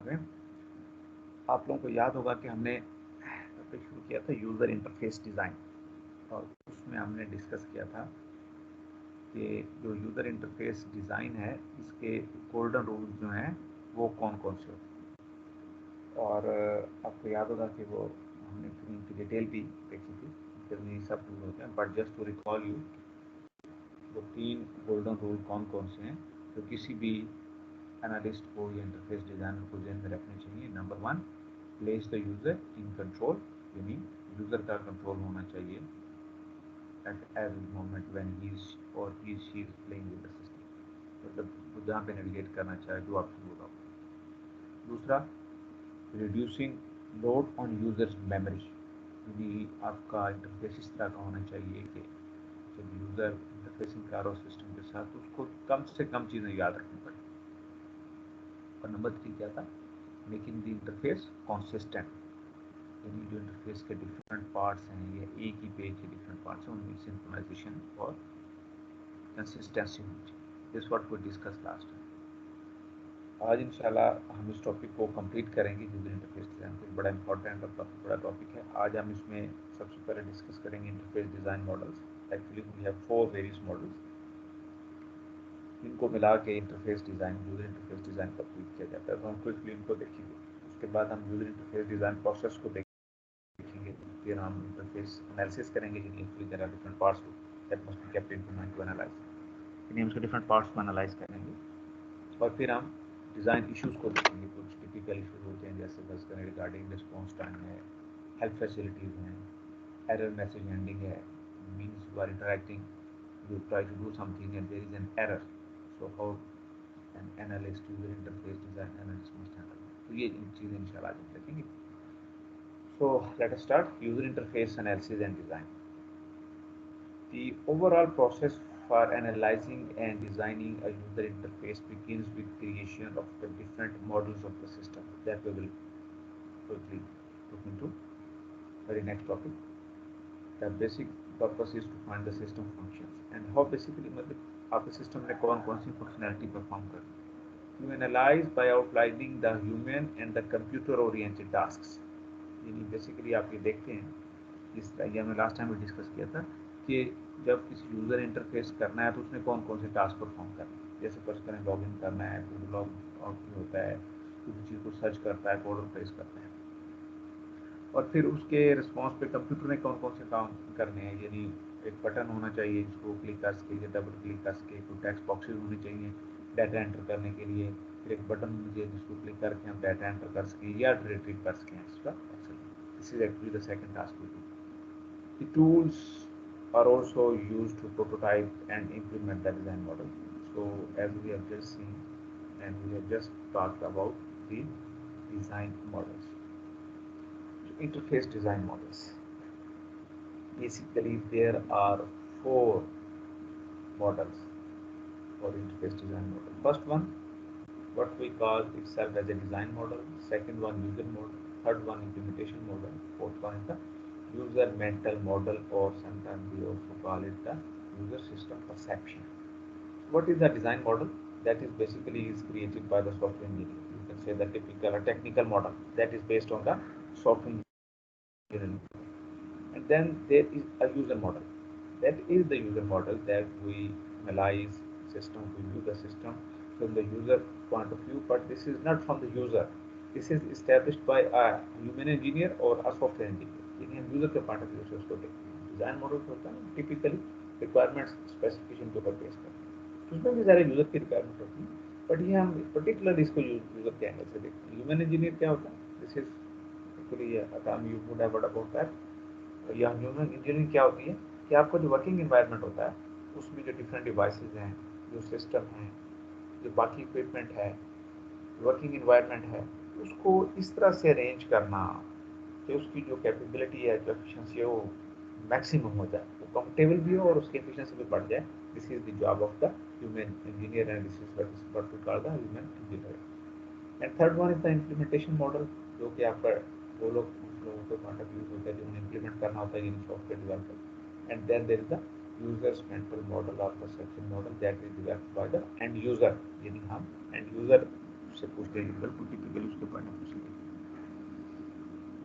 है। आप लोगों को याद होगा कि हमने टॉपिक शुरू किया था यूज़र इंटरफेस डिज़ाइन, और उसमें हमने डिस्कस किया था कि जो यूज़र इंटरफेस डिज़ाइन है इसके गोल्डन रूल्स जो हैं वो कौन कौन से होते हैं। और आपको याद होगा कि वो हमने फिर उनकी डिटेल भी देखी थी, कितनी सब रूल होते हैं। But just to recall you, वो 3 गोल्डन रूल कौन कौन से हैं जो किसी भी एनालिस्ट को या इंटरफेस डिज़ाइनर को ध्यान में रखने चाहिए। Number 1, place the user in control, यानी यूज़र का कंट्रोल होना चाहिए at every moment when he और he she is playing with the system, मतलब वो जहाँ पे नेविगेट करना चाहे जो आपसे बोला हो। दूसरा, reducing load on users memory, यानी आपका इंटरफेस इस तरह का होना चाहिए कि जब यूज़र इंटरफेसिंग कर रहा हो सिस्टम के साथ तो उसको कम से कम चीज़ें याद रखनी पड़े। और नंबर 3 क्या था, मेकिंग द इंटरफेस कॉन्सिस्टेंट, यानी जो इंटरफेस के डिफरेंट पार्ट्स हैं या एक ही पेज के डिफरेंट पार्ट्स हैं उनमें सिंक्रोनाइजेशन और कंसिस्टेंसी होनी चाहिए। This what we discuss last time. आज इंशाल्लाह हम इस टॉपिक को कंप्लीट करेंगे। यूजर इंटरफेस डिज़ाइन एक बड़ा इंपॉर्टेंट और काफ़ी बड़ा टॉपिक है। आज हम इसमें सबसे पहले डिस्कस करेंगे interface design models. Actually we have 4 various models, इनको मिला के interface design, user interface design complete किया जाता है। तो हम क्विकली इनको देखेंगे। उसके बाद हम यूजर इंटरफेस डिज़ाइन प्रोसेस को देखेंगे। फिर हम इंटरफेस एनालिसिस करेंगे, यानी actually there are different parts that must be kept into mind to analyze, यानी हम उसके डिफरेंट पार्ट्स को एनालाइज करेंगे। और फिर हम डिज़ाइन इश्यूज़ को देखेंगे। कुछ टिपिकल इश्यूज होते हैं जैसे बस करें रिगार्डिंग रिस्पॉन्स टाइम है, हेल्प फैसिलिटीज़ हैं, एरर मैसेज हैंडलिंग है, means you are interacting, you try to do something and there is an error, so how an analyst, user interface design analyst must handle it. तो ये चीज़ें इंशाल्लाह आज हम देखेंगे। So let us start user interface analysis and design. The overall process for analyzing and designing a user interface begins with creation of the different models of the system that we will quickly look into. Very next topic. The basic purpose is to find the system functions and how basically मतलब आपके system ने कौन कौन सी functionality perform करनी है। You analyze by outlining the human and the computer oriented tasks, यानी basically आप ये देखते हैं, जिस तरह ये हमने लास्ट टाइम भी डिस्कस किया था कि जब किसी यूज़र इंटरफेस करना है तो उसने कौन कौन से टास्क परफॉर्म करना है। जैसे फर्स्ट करें लॉग इन करना है, फिर लॉग आउट होता है, किसी चीज़ को सर्च करता है, ऑर्डर प्लेस करता है, और फिर उसके रिस्पॉन्स पे कंप्यूटर ने कौन कौन से काम करने हैं। यानी एक बटन होना चाहिए जिसको क्लिक कर सके या डबल क्लिक कर सके, कुछ टेक्स्ट बॉक्सेस होने चाहिए डाटा एंटर करने के लिए, फिर एक बटन होना चाहिए जिसको क्लिक करके हम डाटा एंटर कर सकें या रिट्रीव कर सकें extra excel. This is actually the second task we do. The tools are also used to prototype and implement the design model. So as we have just seen and we have just talked about the design models. Interface design models. Basically, there are 4 models for interface design model. First one, what we call itself as a design model. Second one, user model. Third one, implementation model. Fourth one is the user mental model, or sometimes we also call it the user system perception. What is the design model? That is basically is created by the software engineer. You can say the typical or technical model that is based on the software engineering. And then there is a user model. That is the user model that we analyze system, we view the system from the user point of view, but this is not from the user. This is established by a human engineer or a software engineer. यानी हम user के point of view से उसको देखते हैं। Design model होता है ना, टिपिकली रिक्वायरमेंट्स स्पेसिफिकेशन के ऊपर बेस करते हैं, उसमें भी सारे यूजर की रिक्वायरमेंट होती है, बट ये हम पर्टिकुलर इसको यूजर के एंगल से देखते हैं। ह्यूमन इंजीनियर क्या होता है, this is actually you would have heard about that. या ह्यूमन इंजीनियरिंग क्या होती है कि आपको जो वर्किंग इन्वायरमेंट होता है उसमें जो डिफरेंट डिवाइसेस हैं, जो सिस्टम हैं, जो बाकी इक्विपमेंट है, वर्किंग इन्वायरमेंट है, उसको इस तरह से अरेंज करना कि उसकी जो कैपेबिलिटी है, जो एफिशिएंसी है, वो मैक्सिमम हो जाए, वो कंफर्टेबल भी हो और उसकी एफिशिएंसी भी बढ़ जाए। This is the job of the human engineer and this is what we call the human engineer. And third one is the implementation model, जो कि आपका वो लोगों के पॉइंट ऑफ व्यू होता है जिन्हें इम्प्लीमेंट करना होता है in software developer. And then there is the users mental model और perception model that is developed by the end user, यानी हम एंड यूजर उससे पूछ लेंगे, बिल्कुल टिपिकली उसके बारे में पूछेंगे।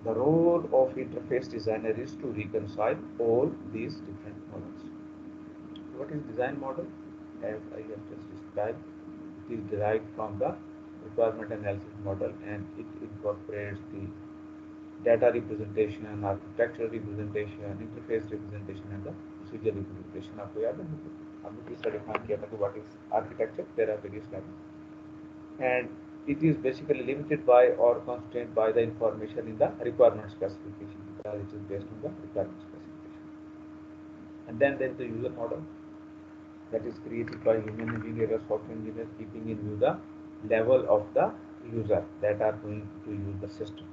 The role of interface designer is to reconcile all these different models. What is design model? As I have just described, it is derived from the requirement analysis model, and it incorporates the data representation, architectural representation, interface representation, and the procedure representation. आपको याद है हमने तीसरा define किया था कि what is architecture? There are various levels, and it is basically limited by or constrained by the information in the requirement specification, because it is based on the requirement specification. And then there is the user model that is created by human engineer or software engineer, keeping in view the level of the user that are going to use the system.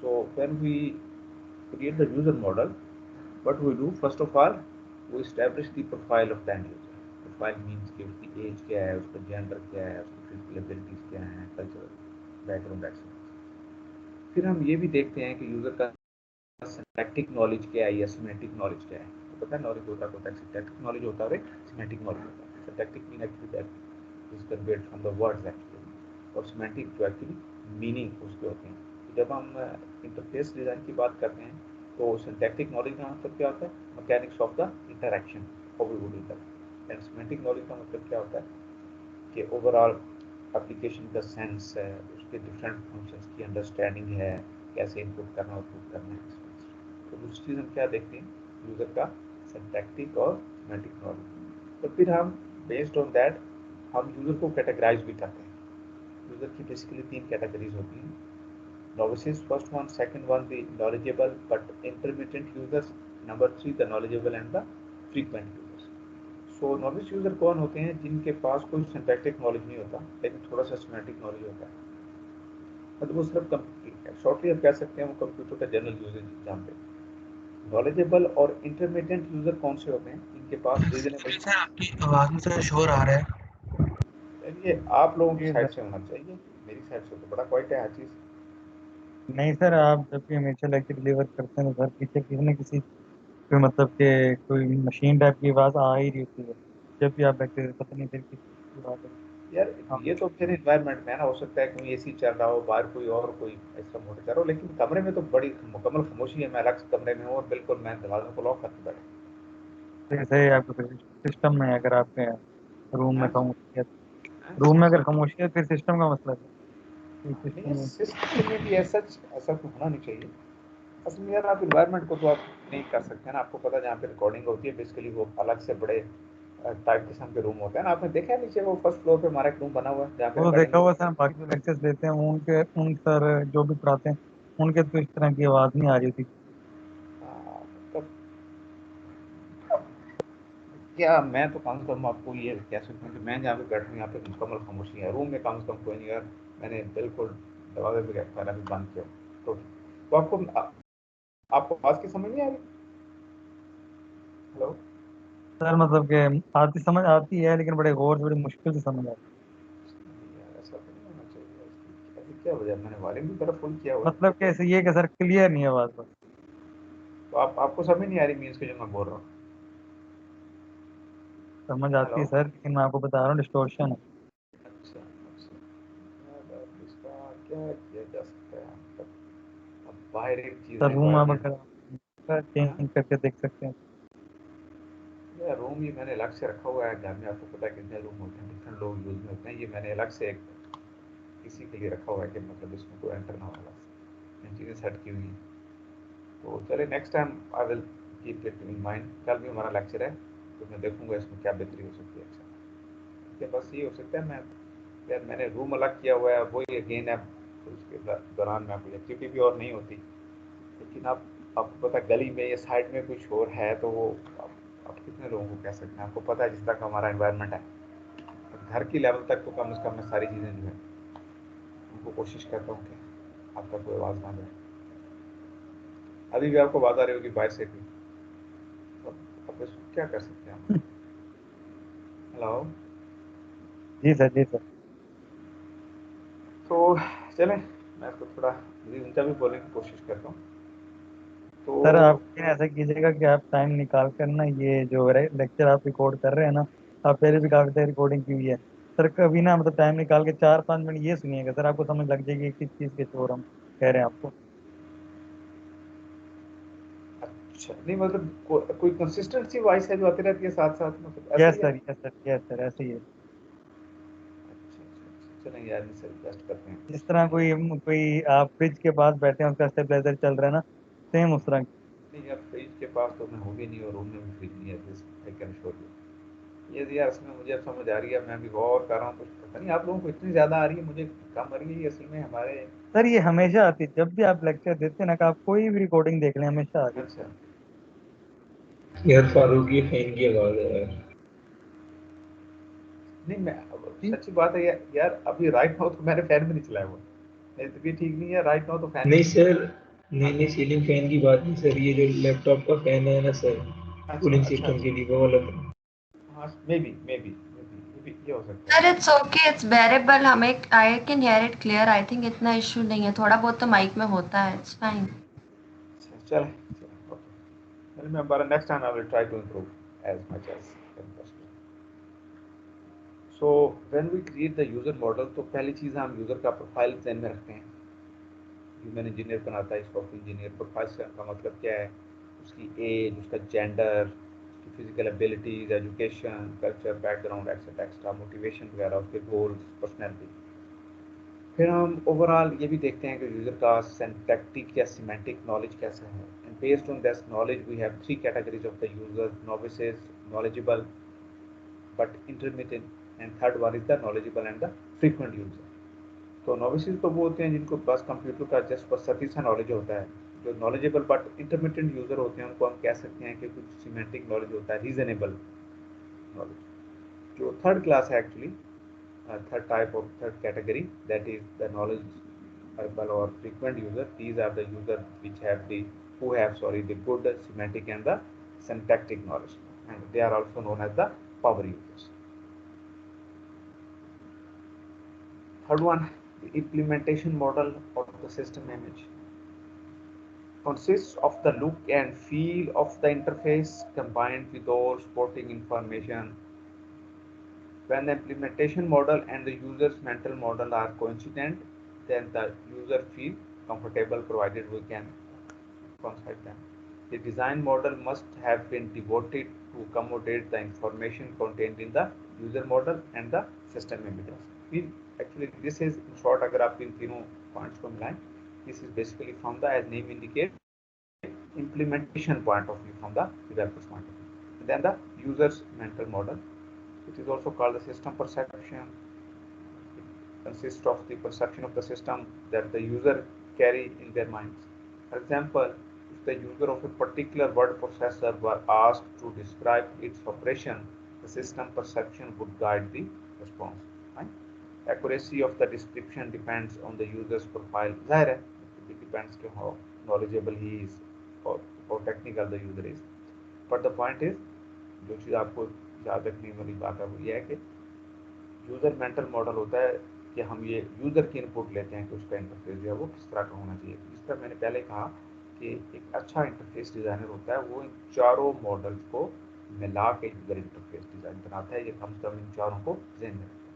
So when we create the user model, what we do, first of all, we establish the profile of the end user. Profile means कि उसकी as क्या है, उसका gender क्या है, उसकी physical abilities क्या हैं, कल्चरल बैकग्राउंड एक्सपीरियंस। फिर हम ये भी देखते हैं कि यूजर का सिंटैक्टिक नॉलेज क्या है या सिमेंटिक नॉलेज क्या है। तो पता है नॉलेज होता है सिंटैक्टिक नॉलेज होता है, सिमेंटिक नॉलेज होता है। Syntactic mean actually that is converted from the words actually, और सिमेंटिक जो एक्चुअली मीनिंग उसके होते हैं। तो जब हम इंटरफेस डिज़ाइन की बात करते हैं तो सिंटैक्टिक नॉलेज का मतलब क्या होता है, mechanics of the interaction, how we would interact. And semantic knowledge का मतलब क्या होता है कि ओवरऑल एप्लीकेशन का सेंस है, उसके डिफरेंट फंक्शंस की अंडरस्टैंडिंग है, कैसे इनपुट करना आउटपुट करना है। तो दूसरी चीज़ हम क्या देखते हैं, यूज़र का सिंटैक्टिक और सिमेंटिक नॉलेज। तो फिर हम बेस्ड ऑन दैट हम यूज़र को कैटेगराइज भी करते हैं। यूज़र की बेसिकली 3 कैटेगरीज होती हैं। Novices, first one, second one, the knowledgeable but intermittent users, number 3 the knowledgeable and the frequent users. So novice user कौन होते हैं, जिनके पास कोई syntactic knowledge नहीं होता लेकिन थोड़ा सा semantic knowledge होता है, मतलब वो सिर्फ शॉर्टली आप कह सकते हैं वो कंप्यूटर का जनरल यूजेज जानते हैं। नॉलेजेबल और इंटरमीडिएट यूजर कौन से होते हैं, जिनके पास रीजनेबल। सर आपकी आवाज में थोड़ा शोर आ रहा है। ये आप लोगों की जी साइड सर। से होना चाहिए, मेरी साइड से तो बड़ा क्वाइट है हर चीज़। नहीं सर, आप जब भी हमेशा लेक्चर डिलीवर करते हैं तो सर पीछे किसी न किसी कोई मतलब के कोई मशीन टाइप की आवाज आ ही रही होती है। जब भी आप बैठते हैं पता नहीं फिर किसकी आवाज आ रही यार है। हाँ ये तो फिर इन्वायरमेंट में है ना, हो सकता है कहीं एसी चल रहा हो, बाहर कोई और कोई ऐसा मोटर चल रहा हो, लेकिन कमरे में तो बड़ी मुकम्मल खामोशी है। मैं अलग से कमरे में हूँ और बिल्कुल मैं दरवाज़ों को लॉक करके बैठा जैसे आपके सिस्टम में अगर आपके रूम में हूँ। खामोशी है, रूम में अगर खामोशी है फिर सिस्टम का मसला है। नहीं, सिस्टम में सिस्टम में भी ऐसा ऐसा तो होना नहीं चाहिए। असल में यार आप इन्वायरमेंट को तो आप नहीं कर सकते हैं ना, आपको पता है जहाँ पे रिकॉर्डिंग होती है बेसिकली वो अलग से बड़े टाइप किस्म के रूम होते हैं ना। आपने देखा है नीचे वो फर्स्ट फ्लोर पे हमारा एक रूम बना हुआ है जहाँ पे वो तो रिकॉर्डिंग देखा हुआ होती सर, बाकी जो लेक्चर्स देते हैं उन सर जो भी पढ़ाते हैं उनके तो इस तरह की आवाज नहीं आ रही थी। है। मतलब क्या, मैं तो कम से कम आपको ये कह सकता हूँ कि मैं जहाँ पे बैठा हूँ यहाँ पे मुकम्मल खामोशी है, रूम में कम से कम कोई नहीं है। मैंने बिल्कुल दरवाजे भी पहले भी बंद किया तो आपको आपको आवाज़ की समझ नहीं आ रही। हेलो। सर मतलब कि आती समझ आती है लेकिन बड़े गौर से बड़ी मुश्किल से समझ आती यार ऐसा तो नहीं होना चाहिए, ऐसी क्या वजह, मैंने वॉल्यूम भी मेरा फुल किया है। हुआ है। मतलब कैसे ये कि सर क्लियर नहीं है आवाज बस। तो आपको समझ नहीं आ रही मीन्स के जो मैं बोल रहा हूँ। समझ आती हेलो। है सर लेकिन मैं आपको बता रहा हूँ डिस्टोर्शन है। अच्छा अच्छा। यार अब इसका क्या किया जा सकता है, मतलब अब बाहर एक चीज़ सर है रूम आप इन्वायरमेंट। अगर हाँ, चेंज करके देख सकते हैं। यार रूम ही मैंने अलग से रखा हुआ है घर में, आपको पता है कितने रूम होते हैं, डिफरेंट लोग यूज़ में होते हैं। ये मैंने अलग से एक किसी के लिए रखा हुआ है कि मतलब इसमें कोई एंटर ना हो, अलग से चीज़ें सेट की हुई हैं। तो चलिए next time I will keep it in mind. कल भी हमारा लेक्चर है तो मैं देखूंगा इसमें क्या बेहतरी हो सकती है। अच्छा ठीक है, बस ये हो सकता है। मैं यार मैंने रूम अलग किया हुआ है, वही अगेन है, तो उसके दौरान में कोई एक्टिविटी भी और नहीं होती। लेकिन आप आपको पता है गली में या साइड में कुछ और है तो वो आप कितने लोगों को कह सकते हैं। आपको पता है जिस तरह का हमारा इन्वायरमेंट है, तो घर की लेवल तक तो कम से कम मैं सारी चीज़ें जो है उनको कोशिश करता हूँ कि आपका कोई आवाज़ ना जाए। अभी भी आपको आवाज़ आ रही होगी बाहर से भी, तो अब इसको क्या कर सकते हैं हम। हेलो। जी सर, जी सर। तो चलें, मैं इसको थोड़ा उनका भी बोलने की कोशिश करता हूँ। तो सर आप लेकिन ऐसा कीजिएगा कि आप टाइम निकाल कर ना ये जो लेक्चर आप रिकॉर्ड कर रहे हैं ना, आप पहले भी काफी देर रिकॉर्डिंग की हुई है, सर कभी ना मतलब टाइम निकाल के 4-5 मिनट ये सुनिएगा सर, आपको समझ लग जाएगी किस चीज़ के शोर हम कह रहे हैं आपको। अच्छा, नहीं मतलब कोई कंसिस्टेंसी वॉइस है जो आती रहती है साथ साथ, मतलब ऐसा यस ही है? Sir, yes sir, yes sir, ऐसे ही है। अच्छा अच्छा अच्छा, चलेंगे यार, नहीं सर टेस्ट करते हैं जिस कुछ। तरह कोई आप फ्रिज के पास बैठे हैं, उसका स्टेबलाइजर चल रहा है ना, सेम उस तरह। नहीं यार, फ्रिज के पास तो मैं हूँ भी नहीं, और रूम में भी फ्रिज नहीं है, this I can sure you. ये यार इसमें मुझे अब समझ आ रही है, मैं भी गौर कर रहा हूँ, कुछ पता नहीं आप लोगों को इतनी ज़्यादा आ रही है, मुझे कम आ रही है ये असल में हमारे। सर ये हमेशा आती है जब भी आप लेक्चर देते हैं ना, कि आप कोई भी रिकॉर्डिंग देख लें, हमेशा आ रही है। अच्छा, यार फारूक, ये फैन की आवाज है यार। नहीं मैं जी सच्ची बात है यार, अभी राइट नाउ तो मैंने फैन भी नहीं चलाया हुआ, मेरी तबीयत ठीक नहीं है, राइट नाउ तो फैन नहीं भी नहीं। सर, नहीं हाँ, नहीं, सीलिंग फैन की बात नहीं सर, ये जो लैपटॉप का फैन है ना सर, अच्छा कूलिंग अच्छा सिस्टम अच्छा, के लिए, वो वाला fan। हाँ मे बी ये हो सकता है। Sir it's okay, it's bearable, हमें I can hear it clear, I think इतना इशू नहीं है, थोड़ा बहुत तो माइक में होता है, इट्स फाइन। अच्छा चले चले, ओके, well, मैं next time I will try to improve as much as possible. So when we create the user model, तो पहली चीज़ हम यूजर का प्रोफाइल ध्यान में रखते हैं। ह्यूमन इंजीनियर बनाता है, सॉफ्टवेयर इंजीनियर। प्रोफाइल का मतलब क्या है? उसकी एज, उसका जेंडर, उसकी physical abilities, education, culture, background etcetera extra, motivation वगैरह, उसके गोल्स, पर्सनैलिटी। फिर हम ओवरऑल ये भी देखते हैं कि यूज़र का सिंटैक्टिक या सिमेंटिक नॉलेज कैसा है, and based on this knowledge we have three categories of the users: novices, knowledgeable but intermittent, and third one is the knowledgeable and the frequent user। तो नॉविसेस तो वो होते हैं जिनको बस कंप्यूटर का जस्ट बस सती सा नॉलेज होता है। जो नॉलेजेबल बट इंटरमीडिएट यूजर होते हैं उनको हम कह सकते हैं कि कुछ सिमेंटिक नॉलेज होता है, रीजनेबल नॉलेज। जो थर्ड क्लास है actually, third type of third category, that is the knowledgeable or frequent user. These are the user which have the who have the good semantic and the syntactic knowledge, and they are also known as the power users. Third one, the implementation model of the system image consists of the look and feel of the interface combined with all supporting information. When the implementation model and the user's mental model are coincident, then the user feels comfortable provided we can construct them. The design model must have been devoted to accommodate the information contained in the user model and the system images. Actually, this is in short, अगर आप इन तीनों points को मिलाएं, this is basically from the, as name indicate, implementation point of view, from the developer's point of view. And then the user's mental model. It is also called the system perception. It consists of the perception of the system that the user carry in their minds. For example, if the user of a particular word processor were asked to describe its operation, the system perception would guide the response. Right? Accuracy of the description depends on the user's profile. जाहिर है, it depends on how knowledgeable he is or how technical the user is. But the point is, जो चीज़ आपको याद रखने वाली बात है वो ये है कि यूज़र मेंटल मॉडल होता है कि हम ये यूज़र की इनपुट लेते हैं कि उसका इंटरफेस जो है वो किस तरह का होना चाहिए। जिस तरह मैंने पहले कहा कि एक अच्छा इंटरफेस डिज़ाइनर होता है वो इन चारों मॉडल्स को मिला के यूज़र इंटरफेस डिज़ाइन बनाता है। ये कम से कम इन चारों को ध्यान में रखता है।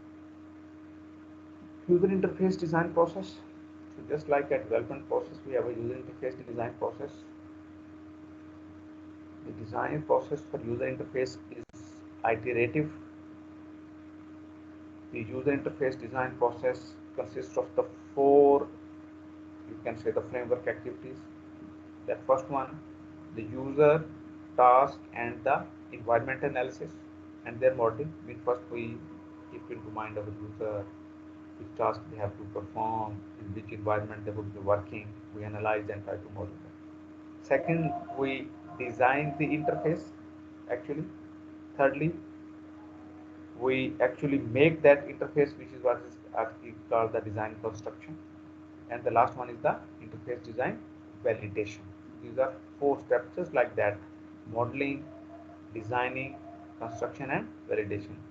User interface design process, so just like a development process we have a user interface design process. The design process for user interface is iterative. The user interface design process consists of the four, you can say, the framework activities. The first one, the user, task, and the environment analysis and their modeling. I mean, first we keep into mind our user, which task they have to perform, in which environment they would be working. We analyze and try to model them. Second, we design the interface actually. Thirdly, we actually make that interface, which is what is actually called the design construction. And the last one is the interface design validation. These are four steps just like that: modeling, designing, construction, and validation.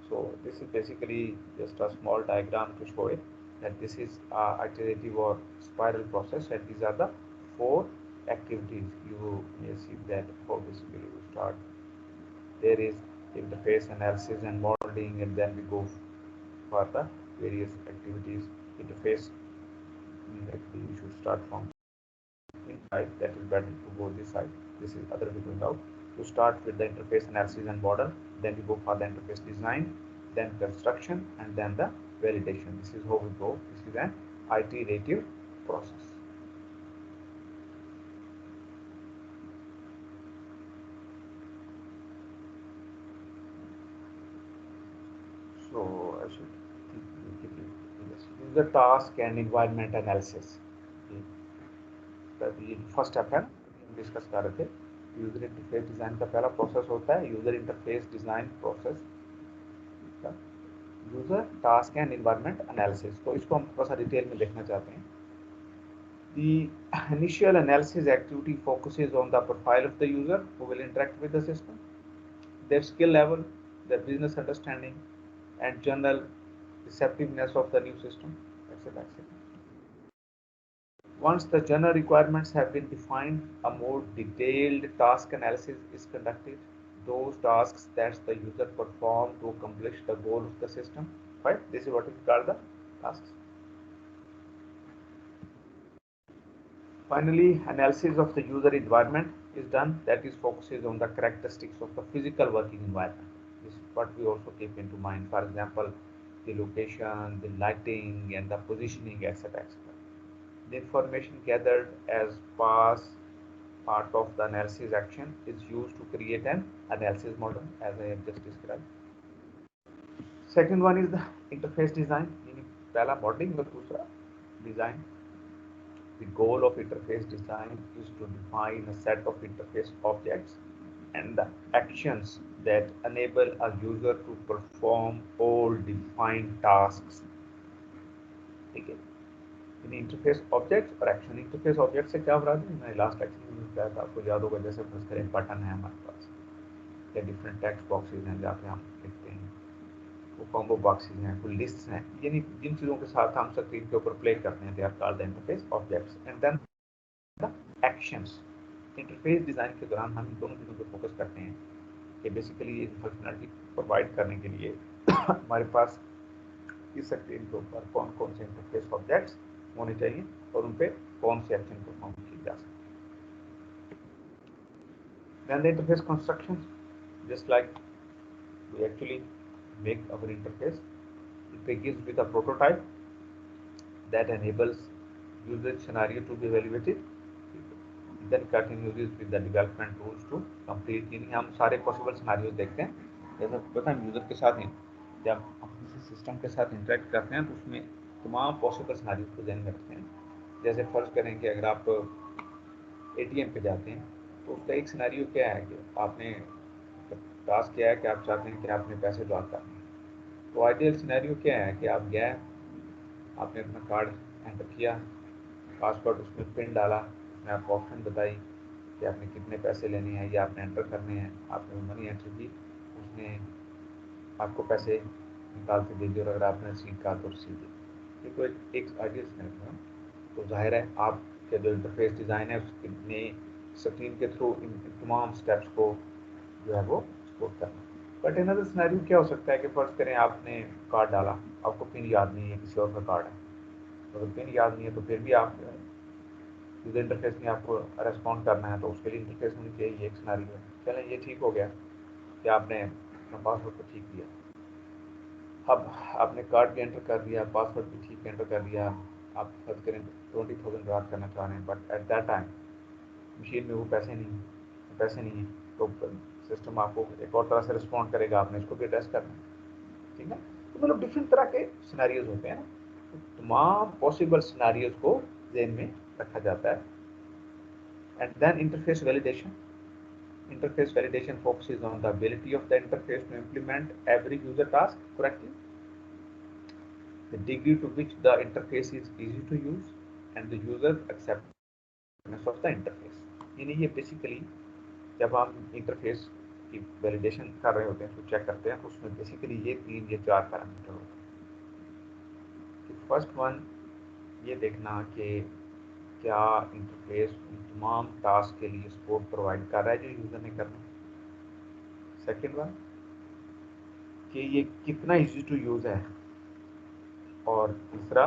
So this is basically just a small diagram to show it that this is iterative or spiral process, and these are the four activities. You may see that how basically we start. There is interface analysis and modeling, and then we go for the various activities. Interface, actually we should start from inside, that is better to go this side. This is other way going out. To start with the interface analysis and model, then we go for the interface design, then construction, and then the validation. This is how we go. This is an iterative process. So I should user task and environment analysis. First step है हम discuss कर रहे थे. User interface design का पहला process होता है user interface design process, user task and environment analysis. तो इसको हम थोड़ा सा डिटेल में देखना चाहते हैं. The initial analysis activity focuses on the profile of the user who will interact with the system, their skill level, their business understanding, and general receptiveness of the new system, etc. Once the general requirements have been defined, a more detailed task analysis is conducted. Those tasks that the user perform to accomplish the goal of the system. Right? This is what is called the tasks. Finally, analysis of the user environment is done. That is focuses on the characteristics of the physical working environment. This is what we also keep into mind. For example, the location, the lighting, and the positioning, etc. The information gathered as part of the analysis action is used to create an analysis model, as I have just described. Second one is the interface design, meaning पहला modeling और दूसरा design. The goal of interface design is to define a set of interface objects and the actions that enable a user to perform all defined tasks. Okay. In interface objects और action. Interface object से क्या मुराद है, मैंने last lecture में बताया था, आपको याद होगा. जैसे फर्ज करें बटन है हमारे पास या डिफरेंट टेक्स्ट बॉक्सेस हैं जहाँ पे हम लिखते हैं, वो कॉम्बो बॉक्सेस हैं, कोई लिस्ट हैं, यानी जिन चीज़ों के साथ हम स्क्रीन के ऊपर प्ले करते हैं, they are called the interface objects. And then the actions. Interface design के दौरान हम इन दोनों चीज़ों पर फोकस करते हैं कि बेसिकली ये फंक्शनलिटी प्रोवाइड करने के लिए हमारे पास इस स्क्रीन के ऊपर कौन कौन से इंटरफेस ऑब्जेक्ट्स होने चाहिए और उन पे कौन से एक्शन परफॉर्म किए जा सकते. Then the interface construction, just like we actually make our interface, it begins with a prototype that enables usage scenario to be evaluated, then continues with the development tools to complete. यानी हम सारे possible scenarios देखते हैं. जैसे पता है user के साथ जब हम किसी सिस्टम के साथ इंटरेक्ट करते हैं तो उसमें तमाम पॉसिबल सिनारियोज को ध्यान में रखते हैं. जैसे फर्ज करें कि अगर आप एटीएम पे जाते हैं तो उसका एक सिनारियो क्या है कि आपने टास्क किया है कि आप चाहते हैं कि आपने पैसे ड्रॉ करने हैं. तो आइडियल सिनारियो क्या है कि आप गए, आपने अपना कार्ड एंटर किया, पासवर्ड उसमें पिन डाला, उसमें आपको ऑप्शन बताई कि आपने कितने पैसे लेने हैं या आपने एंटर करने हैं, आपने मनी एंटर की, उसने आपको पैसे निकाल के दे दिए और अगर आपने रिसीव कहा तो रिसीव दी. ये तो एक आइडियल सिनेरियो है. तो जाहिर है आपके जो इंटरफेस डिज़ाइन है उसने स्क्रीन के थ्रू इन तमाम स्टेप्स को जो है वो सपोर्ट करना. बट अनदर सिनेरियो क्या हो सकता है कि फर्ज करें आपने कार्ड डाला, आपको पिन याद नहीं है, किसी और का कार्ड है, तो अगर पिन याद नहीं है तो फिर भी आप यूजर इंटरफेस में आपको रेस्पॉन्ड करना है तो उसके लिए इंटरफेस होनी चाहिए. ये एक सिनेरियो है. चलें ये ठीक हो गया कि आपने अपना पासवर्ड को ठीक किया, अब आपने कार्ड भी एंटर कर दिया, पासवर्ड भी ठीक एंटर कर दिया, आप फर्ज करें 20,000 ड्रा करना चाह रहे हैं, but at that time machine में वो पैसे नहीं हैं, तो सिस्टम आपको एक और तरह से रिस्पॉन्ड करेगा, आपने इसको भी एड्रेस करना है. ठीक है. तो मतलब डिफरेंट तरह के सिनारियोज होते हैं ना, तो तमाम पॉसिबल सिनारियोज को ज़हन में रखा जाता है. And then interface validation. Interface validation focuses on the ability of the interface to implement every user task correctly, the degree to which the interface is easy to use, and the user acceptance of the interface. यानी ये basically जब हम interface की validation कर रहे होते हैं, उसको चेक करते हैं, तो उसमें बेसिकली ये 3 या 4 पैरामीटर होते हैं. फर्स्ट वन ये देखना कि क्या इंटरफेस उन तमाम टास्क के लिए सपोर्ट प्रोवाइड कर रहा है जो यूज़र ने करना. सेकेंड वन, कि ये कितना इजी टू यूज़ है, और तीसरा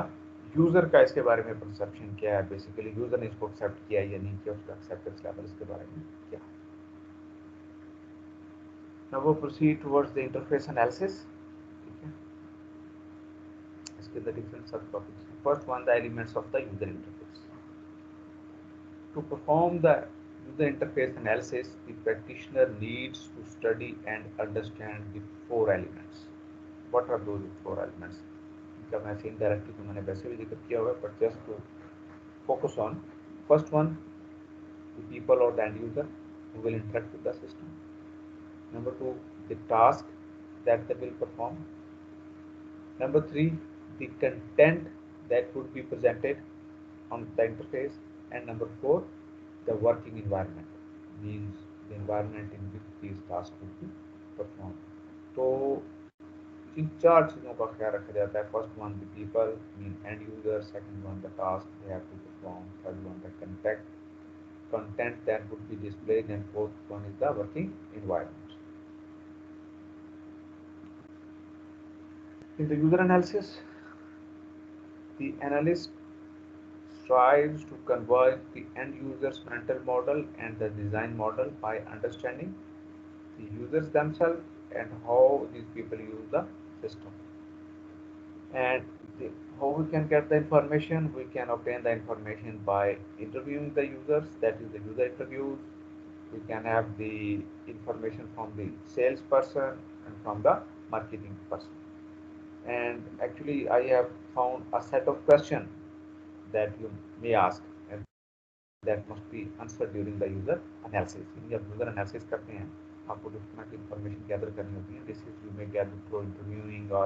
यूज़र का इसके बारे में परसेप्शन क्या है, बेसिकली यूज़र ने इसको एक्सेप्ट किया या नहीं किया, उसका एक्सेप्टेंस लेवल इसके बारे में क्या। नाउ वो proceed towards the interface analysis. ठीक है, इसके the different sub topics. First one, the elements of the user interface. To perform the user interface analysis, the practitioner needs to study and understand the four elements. What are those four elements? इनका मैं indirectly तो मैंने वैसे भी जिक्र किया हुआ है, but just to focus on first one, the people or the end user who will interact with the system. Number two, the task that they will perform. Number three, the content that would be presented on the interface. And number four, the working environment, means the environment in which these tasks will be performed. तो इन चार चीज़ों का ख्याल रखा जाता है। First one the people mean end user, second one the task they have to perform, third one the content that would be displayed, and fourth one is the working environment. In the user analysis, the analyst strives to converge the end user's mental model and the design model by understanding the users themselves and how these people use the system. And how we can get the information? We can obtain the information by interviewing the users, that is the user interviews. We can have the information from the salesperson and from the marketing person. And actually I have found a set of questions that you may ask, and that must be answered during the user analysis. जब user analysis करते हैं, आपको जिस तरह की information gather करनी होती है, this is you may gather through interviewing or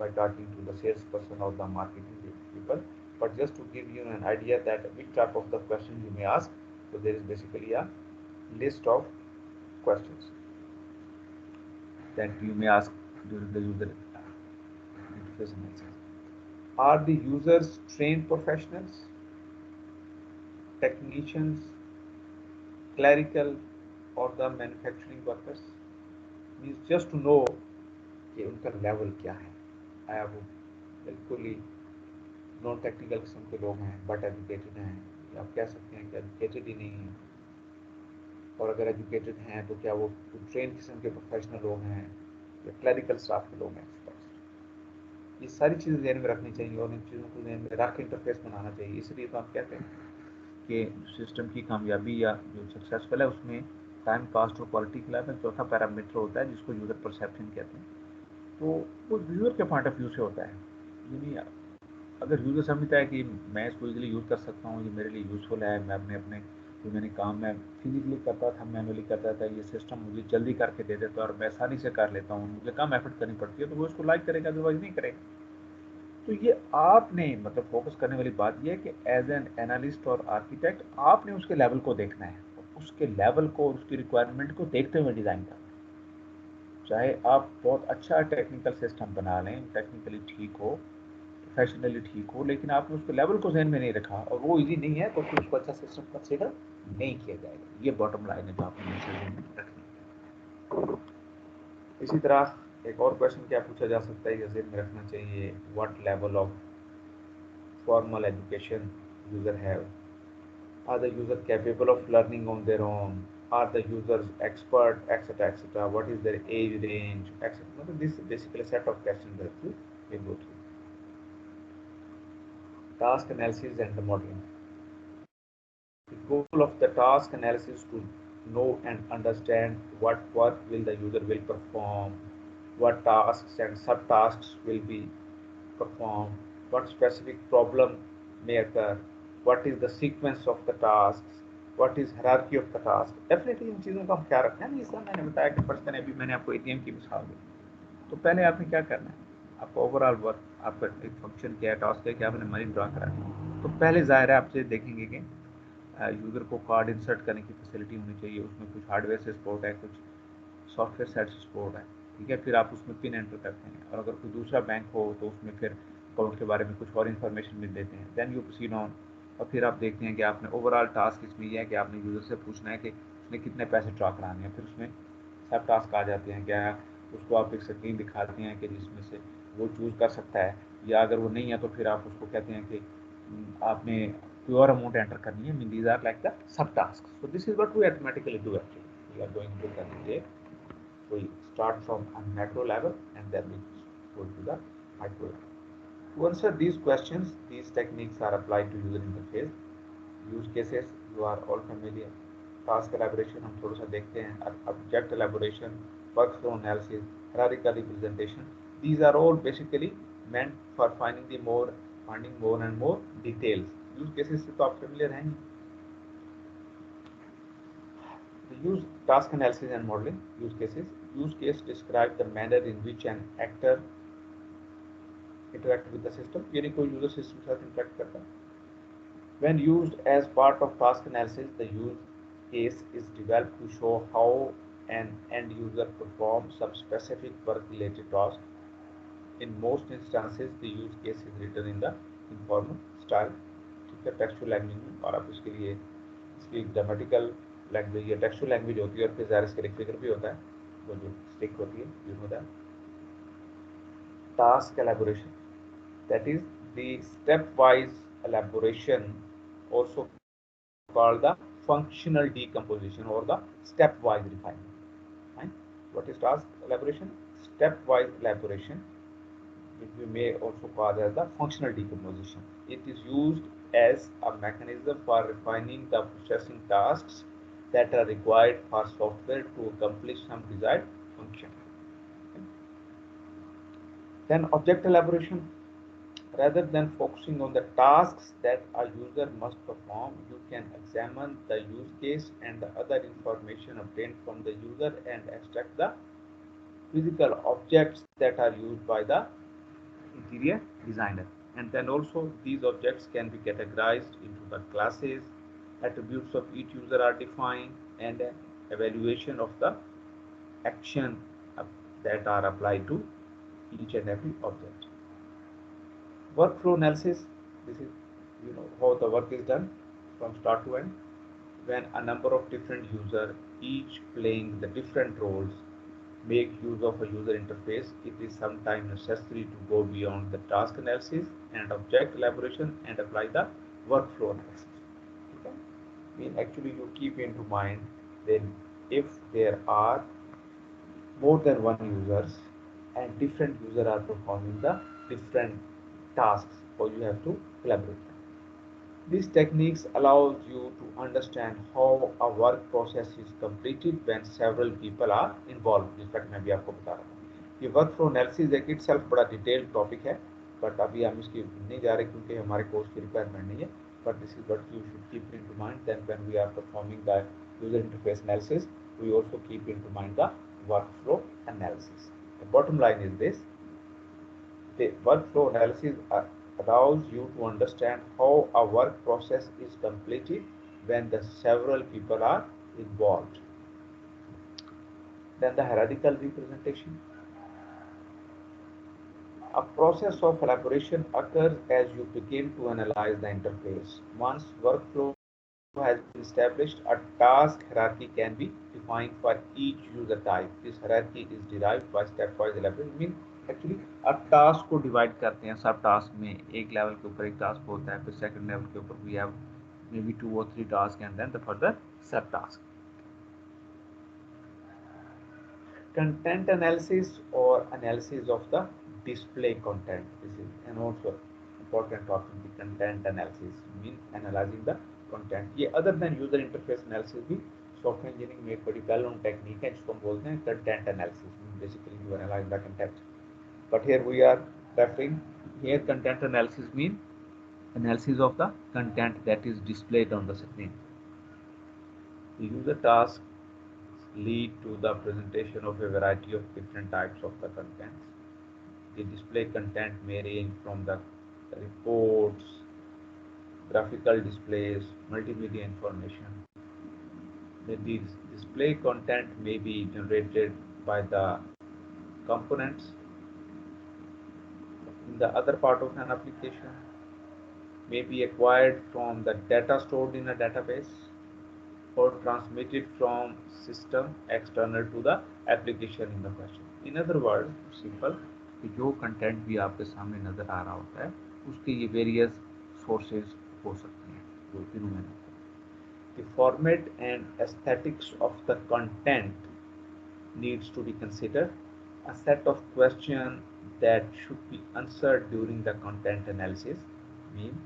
by talking to the salesperson or the marketing people. But just to give you an idea that which type of the question you may ask, so there is basically a list of questions that you may ask during the user interface analysis. Are the users trained professionals, technicians, clerical, or the manufacturing workers? Means just to know कि उनका level क्या है। आया वो बिल्कुल ही non technical किस्म के लोग हैं, बट एजुकेटेड हैं, या आप कह सकते हैं कि एजुकेटेड ही नहीं हैं, और अगर एजुकेटेड हैं तो क्या वो ट्रेन किस्म के प्रोफेशनल लोग हैं या क्लरिकल स्टाफ के लोग हैं। ये सारी चीज़ें ध्यान में रखनी चाहिए और इन चीज़ों को ध्यान में रख इंटरफेस बनाना चाहिए। इसलिए तो हम कहते हैं कि सिस्टम की कामयाबी या जो सक्सेसफुल है उसमें टाइम, कास्ट और क्वालिटी के अलावा चौथा पैरामीटर होता है जिसको यूज़र परसेप्शन कहते हैं। तो वो यूज़र के पॉइंट ऑफ व्यू से होता है। यानी अगर यूज़र समझता है कि मैं इसको इजीली यूज़ कर सकता हूँ, ये मेरे लिए यूज़फुल है, मैं अपने जो मैंने काम मैं फिजिकली करता था, मैनुअली करता था, ये सिस्टम मुझे जल्दी करके दे देता है और मैं आसानी से कर लेता हूँ, मुझे कम एफर्ट करनी पड़ती है, तो वो इसको लाइक करेगा, अदरवाइज नहीं करेगा। तो ये आपने मतलब फोकस करने वाली बात ये है कि एज एन एनालिस्ट और आर्किटेक्ट आपने उसके लेवल को देखना है, उसके लेवल को और उसकी रिक्वायरमेंट को देखते हुए डिज़ाइन करना है। चाहे आप बहुत अच्छा टेक्निकल सिस्टम बना लें, टेक्निकली ठीक हो, प्रोफेशनली ठीक हो, लेकिन आपने उसके लेवल को ध्यान में नहीं रखा और वो इजी नहीं है, तो फिर उसको अच्छा सिस्टम कंसिडर नहीं किया जाएगा। ये बॉटम लाइन है जो आपने हमेशा रखनी। इसी तरह एक और क्वेश्चन क्या पूछा जा सकता है, जैसे में रखना चाहिए, what level of formal education user have? Are the user capable of learning on their own? Are the users expert, etc., etc.? What is their age range, etc.? This is basically a set of questions that you will go through. Task analysis and the modeling. The goal of the task analysis is to know and understand what work will the user will perform, what tasks and subtasks will be performed, what specific problem may occur, what is the sequence of the tasks, what is hierarchy of the task. Definitely इन चीज़ों का हम क्या रखते हैं। जैसा मैंने बताया कि फर्स्ट टाइम अभी मैंने आपको एटीएम की मिसाल दी, तो पहले आपने क्या करना है, आपका ओवरऑल वर्क, आपका एक फंक्शन क्या है, टास्क है, क्या आपने मनी ड्रा करा है। तो पहले ज़ाहिर है आपसे देखेंगे कि यूज़र को कार्ड इंसर्ट करने की फैसिलिटी होनी चाहिए, उसमें कुछ हार्डवेयर से सपोर्ट है, कुछ सॉफ्टवेयर साइड से सपोर्ट है, ठीक है। फिर आप उसमें पिन एंटर करते हैं, और अगर कोई दूसरा बैंक हो तो उसमें फिर अकाउंट के बारे में कुछ और इन्फॉर्मेशन भी देते हैं। देन यू प्रोसीड ऑन, और फिर आप देखते हैं कि आपने ओवरऑल टास्क इसमें यह है कि आपने यूज़र से पूछना है कि उसने कितने पैसे ड्रा कराने हैं। फिर उसमें सब टास्क आ जाते हैं, क्या उसको आप एक स्क्रीन दिखाते हैं कि जिसमें से वो चूज़ कर सकता है, या अगर वो नहीं है तो फिर आप उसको कहते हैं कि आपने प्योर अमाउंट एंटर करनी है, mean these are like the sub task. So this is what we automatically do actually. We are going to the detail. We start from a macro level and then we go to the micro level. To answer these questions, these techniques are applied to user interface. Use cases you are all familiar. Task elaboration हम थोड़ा सा देखते हैं. Object elaboration, workflow analysis, hierarchical representation. These are all basically meant for finding more and more details. Use cases से तो आप familiar हैं. Use task analysis and modeling. Use cases. Use case describe the manner in which an actor interact with the system. यानी कोई user system के साथ interact करता है. When used as part of task analysis, the use case is developed to show how an end user performs some specific work-related task. In most instances, the use case is written in the informal style, ठीक है, textual language में, और आप इसके लिए इसकी grammatical language या textual language होती है, और फिर ज़ाहिर इसका फिगर भी होता है, वो जो स्टिक होती है, you know that. Task elaboration, that is the step wise elaboration, also called the functional decomposition or the stepwise refinement. Right? What is task elaboration? Stepwise elaboration, which we may also call as the functional decomposition. It is used as a mechanism for refining the processing tasks that are required for software to accomplish some desired function. Then object elaboration. Rather than focusing on the tasks that a user must perform, you can examine the use case and the other information obtained from the user and extract the physical objects that are used by the interior designer. And then also these objects can be categorized into the classes, attributes of each user are defined, and evaluation of the action that are applied to each and every object. Workflow analysis, this is how the work is done from start to end. When a number of different users, each playing the different roles, make use of a user interface, it is sometimes necessary to go beyond the task analysis and object elaboration and apply the workflow analysis. Okay? I mean, actually you keep into mind then if there are more than one users and different users are performing the different tasks, so you have to collaborate. These techniques allows you to understand how a work process is completed when several people are involved. जिस तक मैं भी आपको बता रहा हूँ कि workflow analysis एक इटसेल्फ बड़ा डिटेल्ड टॉपिक है, बट अभी हम इसकी नहीं जा रहे क्योंकि हमारे कोर्स की रिक्वायरमेंट नहीं है. But this is what you should keep in to mind then when we are performing the user interface analysis. We also keep in to mind the workflow analysis. The bottom line is this: the workflow analysis allows you to understand how a work process is completed when the several people are involved. Then the hierarchical representation. A process of elaboration occurs as you begin to analyze the interface. Once workflow has been established, a task hierarchy can be defined for each user type. This hierarchy is derived by stepwise elaboration. Mean actually a task को divide करते हैं सब task में. एक level के ऊपर एक task होता है, फिर second level के ऊपर we have maybe 2 or 3 tasks and then the further sub task. Content analysis or analysis of the display content. This is an also important topic. The content analysis mean analyzing the content. ये other than user interface analysis भी software engineering में एक बड़ी well known technique है जिसको हम बोलते हैं content analysis. Basically you analyze the content. But here we are referring here content analysis mean analysis of the content that is displayed on the screen. The user task lead to the presentation of a variety of different types of the contents. The display content may range from the reports, graphical displays, multimedia information. The display content may be generated by the components in the other part of an application, may be acquired from the data stored in a database, or transmitted from system external to the application in the question. In other word simple कि जो content भी आपके सामने नज़र आ रहा होता है उसके ये वेरियस सोर्सेज हो सकते हैं, जो तीनों मैंने The format and aesthetics of the content needs to be considered. A set of questions that should be answered during the content analysis. Mean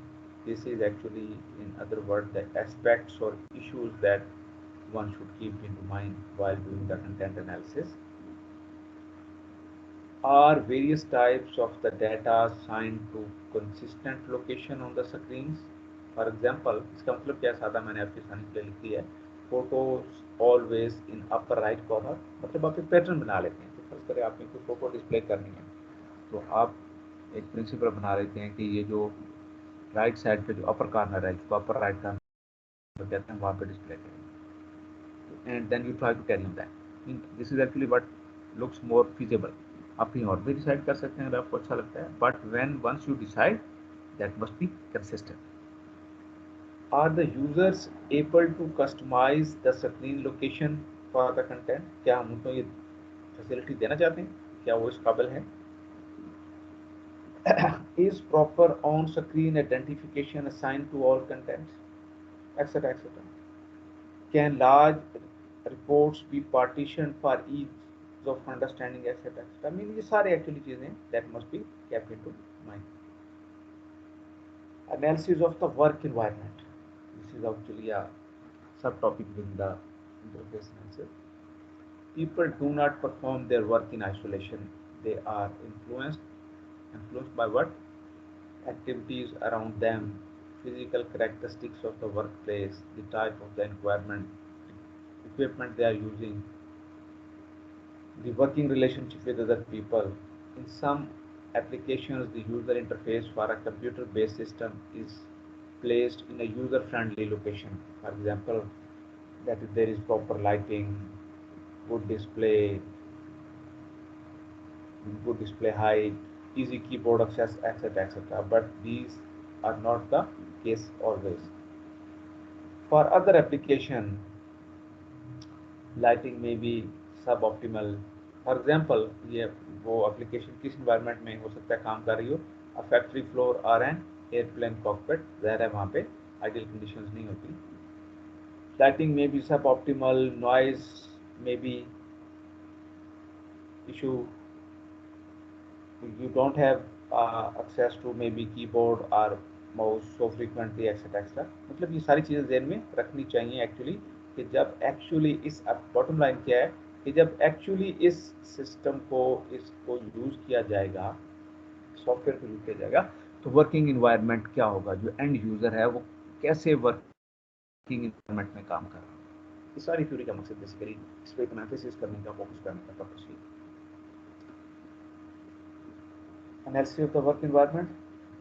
this is actually, in other words, the aspects or issues that one should keep into mind while doing the content analysis. Are various types of the data assigned to consistent location on the screens? For example, इसका मतलब क्या, सादा मैंने आपके सामने के लिए लिख दिया है, photos always in upper right corner, मतलब आप एक पैटर्न बना लेते हैं। तो फर्ज करें आपने कोई फोटो डिस्प्ले करनी है, तो आप एक प्रिंसिपल बना लेते हैं कि ये जो राइट साइड पे जो अपर कॉर्नर है, जिसको अपर राइट कॉर्नर कहते हैं, वहाँ पे डिस्प्ले करें, and then you try to tell him that. This is actually what looks more feasible. आप कहीं और भी डिसाइड कर सकते हैं अगर आपको अच्छा लगता है, but when once you decide that must be consistent. Are the users able to customize the screen location for the content? क्या हम उनको ये फैसिलिटी देना चाहते हैं, क्या वो इस काबिल है? Is proper on screen identification assign to all contents, etcetera etcetera? Can large reports be partition for ease of understanding, etcetera etcetera? Mean ये सारी एक्चुअली चीजें that must be kept into mind. Analysis of the work environment. This is actually a subtopic within the interface analysis. People do not perform their work in isolation. They are influenced by what? Activities around them, physical characteristics of the workplace, the type of the environment, equipment they are using, the working relationship with other people. In some applications, the user interface for a computer-based system is placed in a user-friendly location. For example, that there is proper lighting, good display height, easy keyboard access, etc., etc. But these are not the case always. For other application, lighting may be suboptimal. For example, ये वो application किस environment में हो सकता है काम कर रही हो, अ फैक्ट्री फ्लोर और एन एयरप्लेन कॉकपिट, ज़ाहिर है वहाँ पे आइडियल कंडीशंस नहीं होती। लाइटिंग में भी सब ऑप्टिमल, नॉइज में भी issue, you don't have access to maybe keyboard or mouse so frequently, etc., etc. मतलब ये सारी चीज़ें ध्यान में रखनी चाहिए एक्चुअली, कि जब एक्चुअली इस बॉटम लाइन क्या है कि जब एक्चुअली इस सिस्टम को इसको यूज़ किया जाएगा, सॉफ्टवेयर को यूज़ किया जाएगा, तो वर्किंग इन्वायरमेंट क्या होगा, जो एंड यूज़र है वो कैसे वर्किंग इन्वायरमेंट में काम कर रहा है। इस सारी थ्योरी का मकसद बेसिकली इस पर एनालिसिस करने का, फोकस करने का purpose. Analysis of the work environment.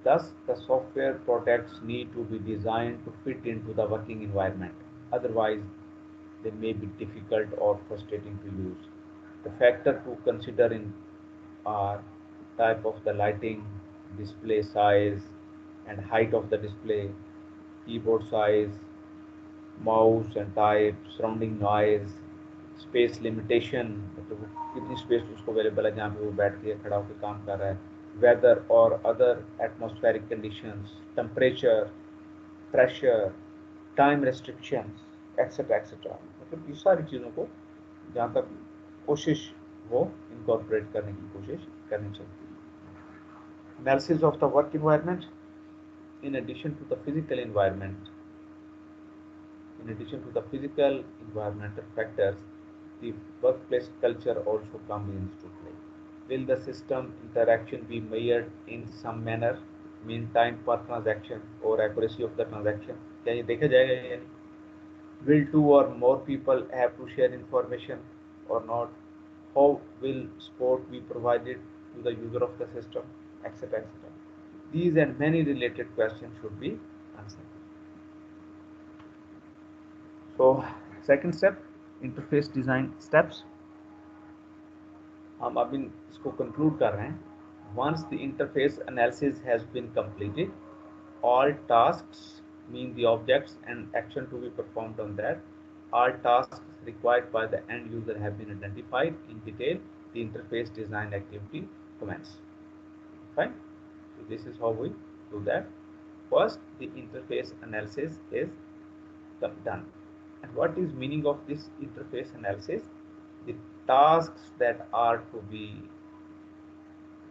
Thus, the software products need to be designed to fit into the working environment. Otherwise, they may be difficult or frustrating to use. The factor to consider in are type of the lighting, display size and height of the display, keyboard size, mouse and type, surrounding noise, space limitation, मतलब कितनी space उसको available है जहाँ पे वो बैठ के खड़ा होकर काम कर रहा है, वेदर और other atmospheric conditions, temperature, pressure, time restrictions, etcetera etcetera. मतलब ये सारी चीज़ों को जहाँ तक कोशिश वो इनकॉर्पोरेट करने की कोशिश करनी चाहिए। Analysis of the work environment. In addition to the physical environment, in addition to the physical environmental factors, the workplace culture also comes into play. Will the system interaction be measured in some manner, mean time per transaction or accuracy of the transaction? क्या ये देखा जाएगा या नहीं? Will two or more people have to share information or not? How will support be provided to the user of the system, etc., etc. These and many related questions should be answered. So second step, interface design steps. हम अब इसको conclude कर रहे हैं. Once the interface analysis has been completed, all tasks, mean the objects and action to be performed on that, all tasks required by the end user have been identified in detail. the interface design activity commence. Fine. So this is how we do that. First, the interface analysis is done. And what is meaning of this interface analysis? The tasks that are to be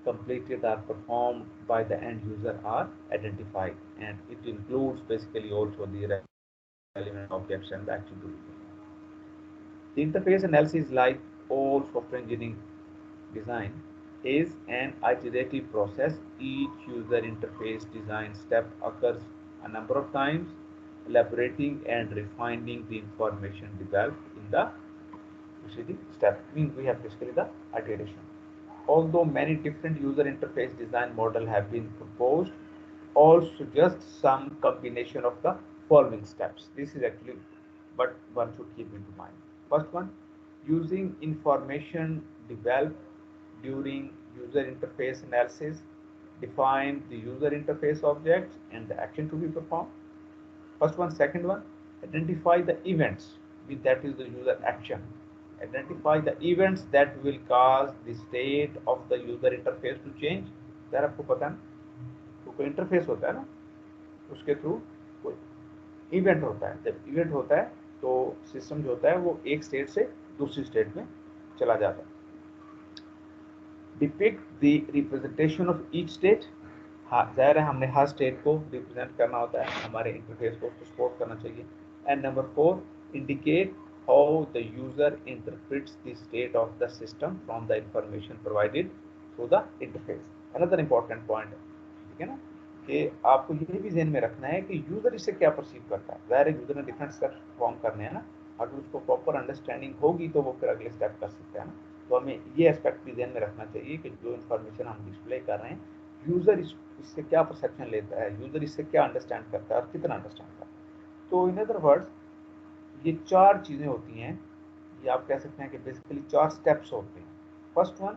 completed or performed by the end user are identified, and it includes basically also the relevant objects and the action to be performed. The interface analysis, like all software engineering design, is an iterative process. Each user interface design step occurs a number of times, elaborating and refining the information developed in the preceding step. Means we have basically the iteration. Although many different user interface design models have been proposed, all suggest some combination of the following steps. This is actually what one should keep into mind. First one, using information developed during user interface analysis, define the user interface objects and the action to be performed. First one. Second one, identify the events, that is the user action. Identify the events that will cause the state of the user interface to change. यार आपको पता है तो कोई interface होता है ना, उसके थ्रू कोई इवेंट होता है. जब इवेंट होता है तो सिस्टम जो होता है वो एक स्टेट से दूसरी स्टेट में चला जाता है. Depict the representation of each state. हाँ, जाहिर है हमने हर स्टेट को रिप्रेजेंट करना होता है, हमारे इंटरफेस को सपोर्ट करना चाहिए. And number 4, indicate how the user interprets the state of the system from the information provided through the interface. Another important point है, ठीक है ना, कि आपको ये भी ध्यान में रखना है कि यूजर इससे क्या परसीव करता है. जाहिर है यूजर ने डिफरेंट स्टेप्स परफॉर्म करने हैं ना, अगर उसको प्रॉपर अंडरस्टैंडिंग होगी तो वो फिर अगले स्टेप कर सकते हैं ना. तो हमें ये एस्पेक्ट भी ध्यान में रखना चाहिए कि जो इन्फॉर्मेशन हम डिस्प्ले कर रहे हैं, यूजर इससे क्या परसेप्शन लेता है, यूजर इससे क्या अंडरस्टैंड करता है और कितना अंडरस्टैंड करता है. तो इन अदर वर्ड्स ये 4 चीज़ें होती हैं, ये आप कह सकते हैं कि बेसिकली 4 स्टेप्स होते हैं. First one,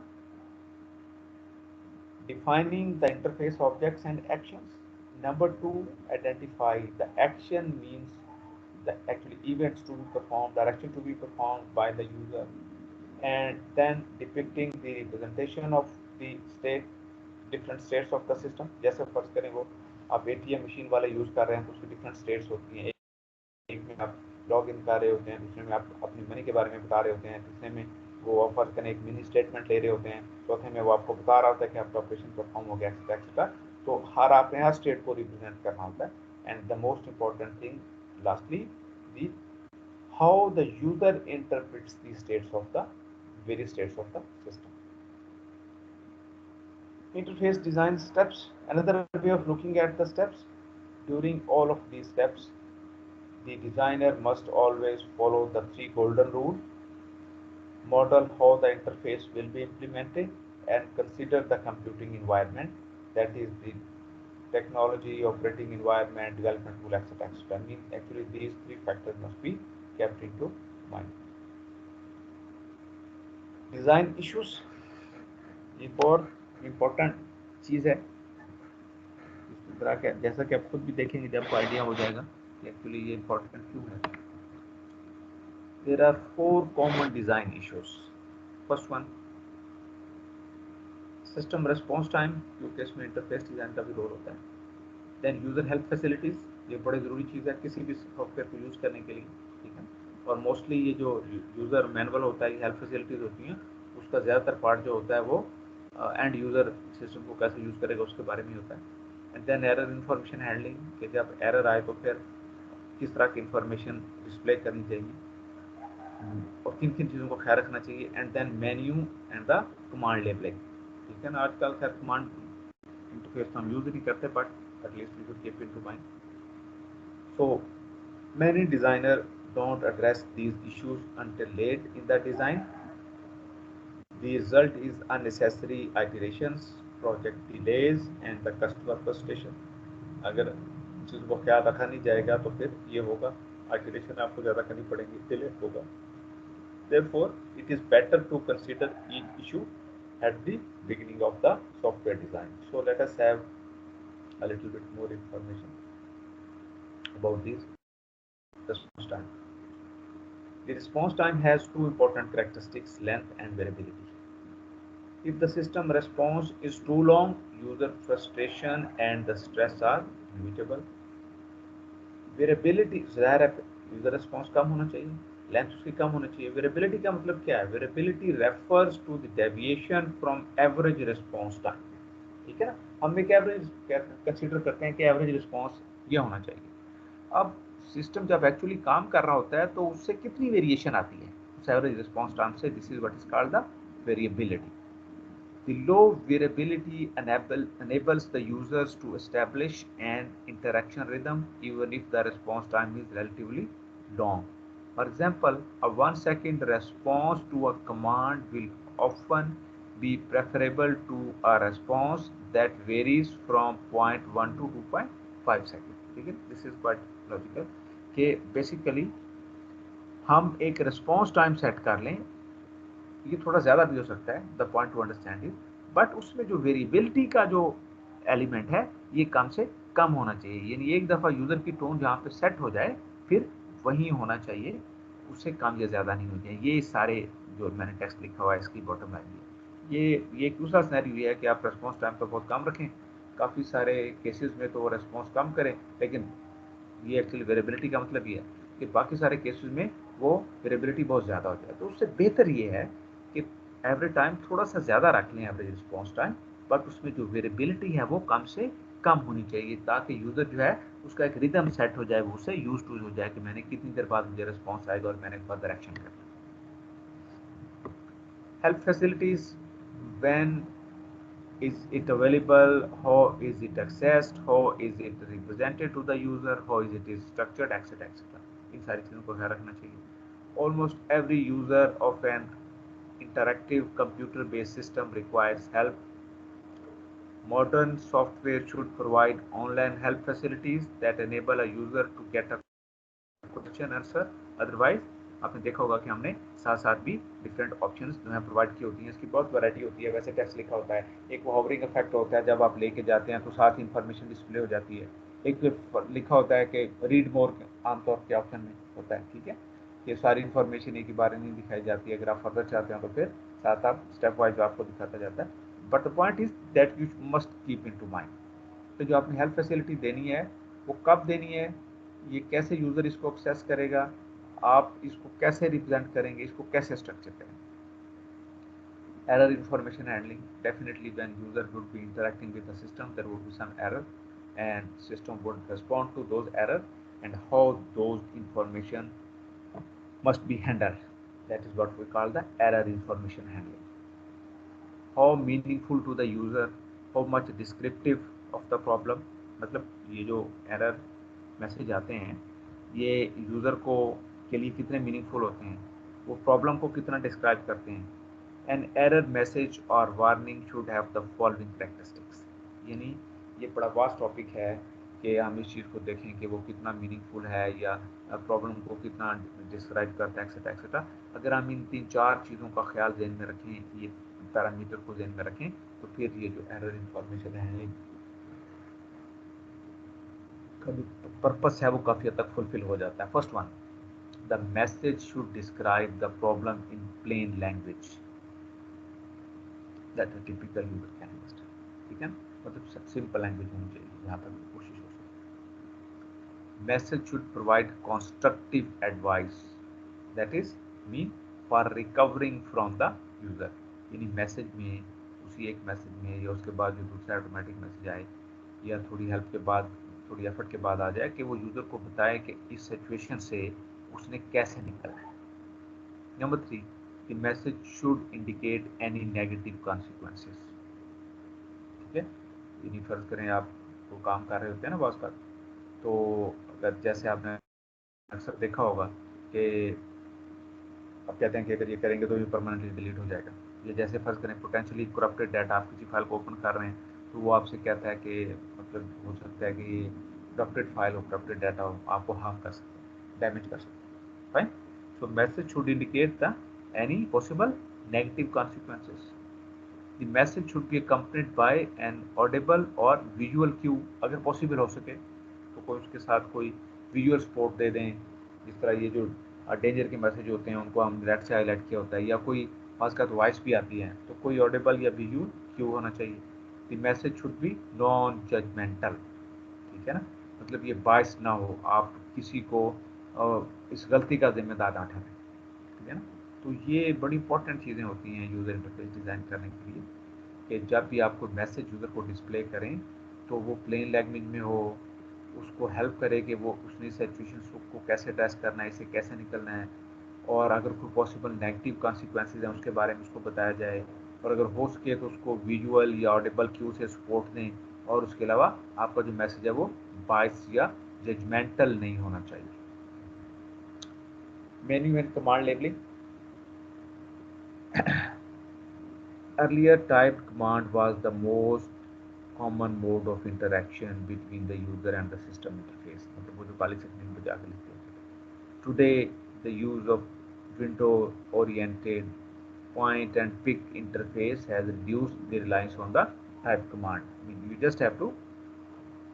defining the interface objects and actions. Number 2, identify the action, means the actually events to be performed, direction to be performed by the user, and then depicting the representation of the state, different states of the system. जैसे फर्ज करें वो आप ATM machine वाला use कर रहे हैं तो उसकी डिफरेंट स्टेट्स होती हैं. एक में आप लॉग इन कर रहे होते हैं, दूसरे में आप अपनी मनी के बारे में बता रहे होते हैं, तीसरे में वो ऑफर करने एक मिनी स्टेटमेंट ले रहे होते हैं, चौथे में वो आपको बता रहा होता है कि आपका ऑपरेशन परफॉर्म हो गया एक्सेट्रा एक्सेट्रा. तो आपने हर स्टेट को रिप्रेजेंट करना होता है. And the most important thing lastly, the how the user interprets the states of the various states of the system. Interface design steps. Another way of looking at the steps, during all of these steps the designer must always follow the 3 golden rules. Model how the interface will be implemented and consider the computing environment, that is the technology, operating environment, development tool, etc. etc. I mean, actually these 3 factors must be kept into mind. Design issues एक और important चीज़ है. इस तरह के जैसा कि आप खुद भी देखेंगे जब आपको आइडिया हो जाएगा कि एक्चुअली ये इम्पोर्टेंट क्यों है. There are 4 common design issues. First one, system response time, क्योंकि इसमें इंटरफेस डिजाइन का भी रोल होता है. Then user help facilities, ये बड़ी ज़रूरी चीज़ है किसी भी सॉफ्टवेयर को यूज़ करने के लिए, ठीक है. और मोस्टली ये जो यूज़र मैनुअल होता है, हेल्प फैसिलिटीज़ होती हैं, उसका ज़्यादातर पार्ट जो होता है वो एंड यूज़र सिस्टम को कैसे यूज़ करेगा उसके बारे में होता है. And then error information handling, कि जब एरर आए तो फिर किस तरह की इंफॉर्मेशन डिस्प्ले करनी चाहिए और किन किन चीज़ों को ख्याल रखना चाहिए. And then menu and the command labeling, ठीक है ना. आजकल खैर कमांड इंटरफेस हम यूज़ नहीं करते, but at least we should keep into mind. So many designers don't address these issues until late in the design. The result is unnecessary iterations, project delays and the customer frustration. अगर चीज़ को ख्याल रखा नहीं जाएगा तो फिर ये होगा, आइटरेशन आपको ज़्यादा करनी पड़ेगी, डिले होगा. Therefore, it is better to consider each issue at the beginning of the software design. So let us have a little bit more information about this response time. The response time has 2 important characteristics, length and variability. If the system response is too long, user frustration and the stress are inevitable. Variability ज़ाहिर है user response कम होना चाहिए, length उसकी कम होना चाहिए। Variability का मतलब क्या है? Variability refers to the deviation from average response time. ठीक है ना, हम एक एवरेज कंसीडर करते हैं कि एवरेज रिस्पॉन्स ये होना चाहिए। अब सिस्टम जब एक्चुअली काम कर रहा होता है तो उससे कितनी वेरिएशन आती है उस एवरेज रिस्पॉन्स टाइम से? This is what is called the variability. The low variability enables the users to establish an interaction rhythm even if the response time is relatively long. For example, a 1-second response to a command will often be preferable to a response that varies from 0.1 to 2.5 seconds. ठीक है, this is quite logical कि basically हम एक response time set कर लें, ये थोड़ा ज़्यादा भी हो सकता है, the point two understand is, but उसमें जो वेरिएबिलिटी का जो एलिमेंट है ये कम से कम होना चाहिए। यानी एक दफ़ा यूज़र की टोन जहाँ पे सेट हो जाए फिर वही होना चाहिए, उससे कम या ज़्यादा नहीं होना चाहिए। ये सारे जो मैंने टेक्स्ट लिखा हुआ है इसकी बॉटम लाइन है। ये एक दूसरा सिनेरियो है कि आप रेस्पॉन्स टाइम तो बहुत कम रखें, काफ़ी सारे केसेस में तो रेस्पॉन्स कम करें, लेकिन ये एक्चुअली वेरिएबिलिटी का मतलब ये है कि बाकी सारे केसेस में वो वेरिएबिलिटी बहुत ज़्यादा हो जाए। तो उससे बेहतर ये है कि एवरेज टाइम थोड़ा सा ज़्यादा रख लें, एवरेज रिस्पॉन्स टाइम, बट उसमें जो वेरिएबिलिटी है वो कम से कम होनी चाहिए, ताकि यूज़र जो है उसका एक रिदम सेट हो जाए, वो उससे यूज टू हो जाए कि मैंने कितनी देर बाद मुझे रिस्पॉन्स आएगा और मैंने फर्दर एक्शन करना। Help facilities, when is it available, how is it accessed, how is it represented to the user, how is it is structured, etc etc। इन सारी चीज़ों को ख्याल रखना चाहिए। Almost every user of an interactive computer based system requires help. Modern software should provide online help facilities that enable a user to get a question answer. Otherwise आपने देखा होगा कि हमने साथ साथ भी डिफरेंट ऑप्शंस जो है प्रोवाइड की होती हैं। इसकी बहुत वैरायटी होती है। वैसे टेक्स्ट लिखा होता है, एक वो होवरिंग इफेक्ट होता है, जब आप लेके जाते हैं तो साथ ही इंफॉर्मेशन डिस्प्ले हो जाती है। एक लिखा होता है कि रीड मोर आमतौर के ऑप्शन में होता है। ठीक है, ये सारी इंफॉर्मेशन एक ही बार नहीं दिखाई जाती है। अगर आप फर्दर चाहते हैं तो फिर साथ आप स्टेप वाइज आपको दिखाता जाता है। But the point is that you must keep in to mind. तो जो आपने हेल्प फैसिलिटी देनी है वो कब देनी है, ये कैसे यूज़र इसको एक्सेस करेगा, आप इसको कैसे रिप्रेजेंट करेंगे, इसको कैसे स्ट्रक्चर करेंगे। Error information handling, definitely when user would be interacting with the system there would be some error and system would respond to those error and how those information must be handled. That is what we call the error information handling. How meaningful to the user, how much descriptive of the problem, मतलब ये जो error message आते हैं ये user को के लिए कितने मीनिंगफुल होते हैं, वो प्रॉब्लम को कितना डिस्क्राइब करते हैं। एन एरर मैसेज और warning should have the following characteristics. यानी ये बड़ा वास्ट टॉपिक है कि हम इस चीज़ को देखें कि वो कितना मीनिंगफुल है या प्रॉब्लम को कितना डिस्क्राइब करता है, एक्सेट्रा एक्सेट्रा। अगर हम इन 3-4 चीज़ों का ख्याल ध्यान में रखें, ये पैरामीटर को ध्यान में रखें, तो फिर ये जो एरर इंफॉर्मेशन है पर्पस है वो काफ़ी हद तक फुलफिल हो जाता है। First one, the message should describe the problem in plain language that a typical user can understand. ठीक है, मतलब सिंपल लैंग्वेज होनी चाहिए जहाँ तक कोशिश हो सके। Message should provide constructive advice, that is mean for recovering from the user. यानी मैसेज में, उसी एक मैसेज में या उसके बाद जो दूसरा ऑटोमेटिक मैसेज आए या थोड़ी हेल्प के बाद, थोड़ी एफर्ट के बाद आ जाए कि वो यूज़र को बताए कि इस सिचुएशन से उसने कैसे निकलना है। Number 3, the message should indicate any negative consequences. ठीक है, यानी फर्ज करें आप वो काम कर रहे होते हैं ना बहुत बार, तो अगर जैसे आपने अक्सर देखा होगा कि आप कहते हैं कि अगर ये करेंगे तो ये परमानेंटली डिलीट हो जाएगा। ये जैसे फर्ज करें पोटेंशियली करप्टेड डाटा, आप किसी फाइल को ओपन कर रहे हैं तो वो आपसे कहता है कि मतलब हो सकता है कि करप्टेड फाइल हो, करप्टेड डाटा हो, आपको हार्म कर सकते हैं, डैमेज कर सकते हैं। Fine, so message should indicate the any possible negative consequences. The message should be accompanied by an audible और विजुअल क्यू, अगर पॉसिबल हो सके तो कोई उसके साथ कोई विजुअल सपोर्ट दे दें। जिस तरह ये जो डेंजर के मैसेज होते हैं उनको हम रेड से हाईलाइट किया होता है, या कोई पास का तो वॉइस भी आती है, तो कोई ऑडिबल या विजुअल क्यू होना चाहिए। The message should be non judgemental, ठीक है ना, मतलब ये बायस ना हो, आप किसी को इस गलती का जिम्मेदार ना ठहरें, ठीक है ना। तो ये बड़ी इंपॉर्टेंट चीज़ें होती हैं यूज़र इंटरफेस डिज़ाइन करने के लिए, कि जब भी आपको मैसेज यूज़र को डिस्प्ले करें तो वो प्लेन लैंग्वेज में हो, उसको हेल्प करे कि वो उसने सिचुएशन को कैसे एड्रेस करना है, इसे कैसे निकलना है, और अगर कोई पॉसिबल नेगेटिव कॉन्सिक्वेंसेज हैं उसके बारे में उसको बताया जाए, और अगर हो सके तो उसको विजुअल या ऑडिबल क्यू से सपोर्ट दें, और उसके अलावा आपका जो मैसेज है वो बायस या जजमेंटल नहीं होना चाहिए। Menu and command labelling. Earlier typed command was the most common mode of interaction between the user and the system interface, मतलब वो जो काली स्क्रीन पे जाकर लिखते हैं। Today the use of window oriented point and pick interface has reduced the reliance on the type command. I mean, you just have to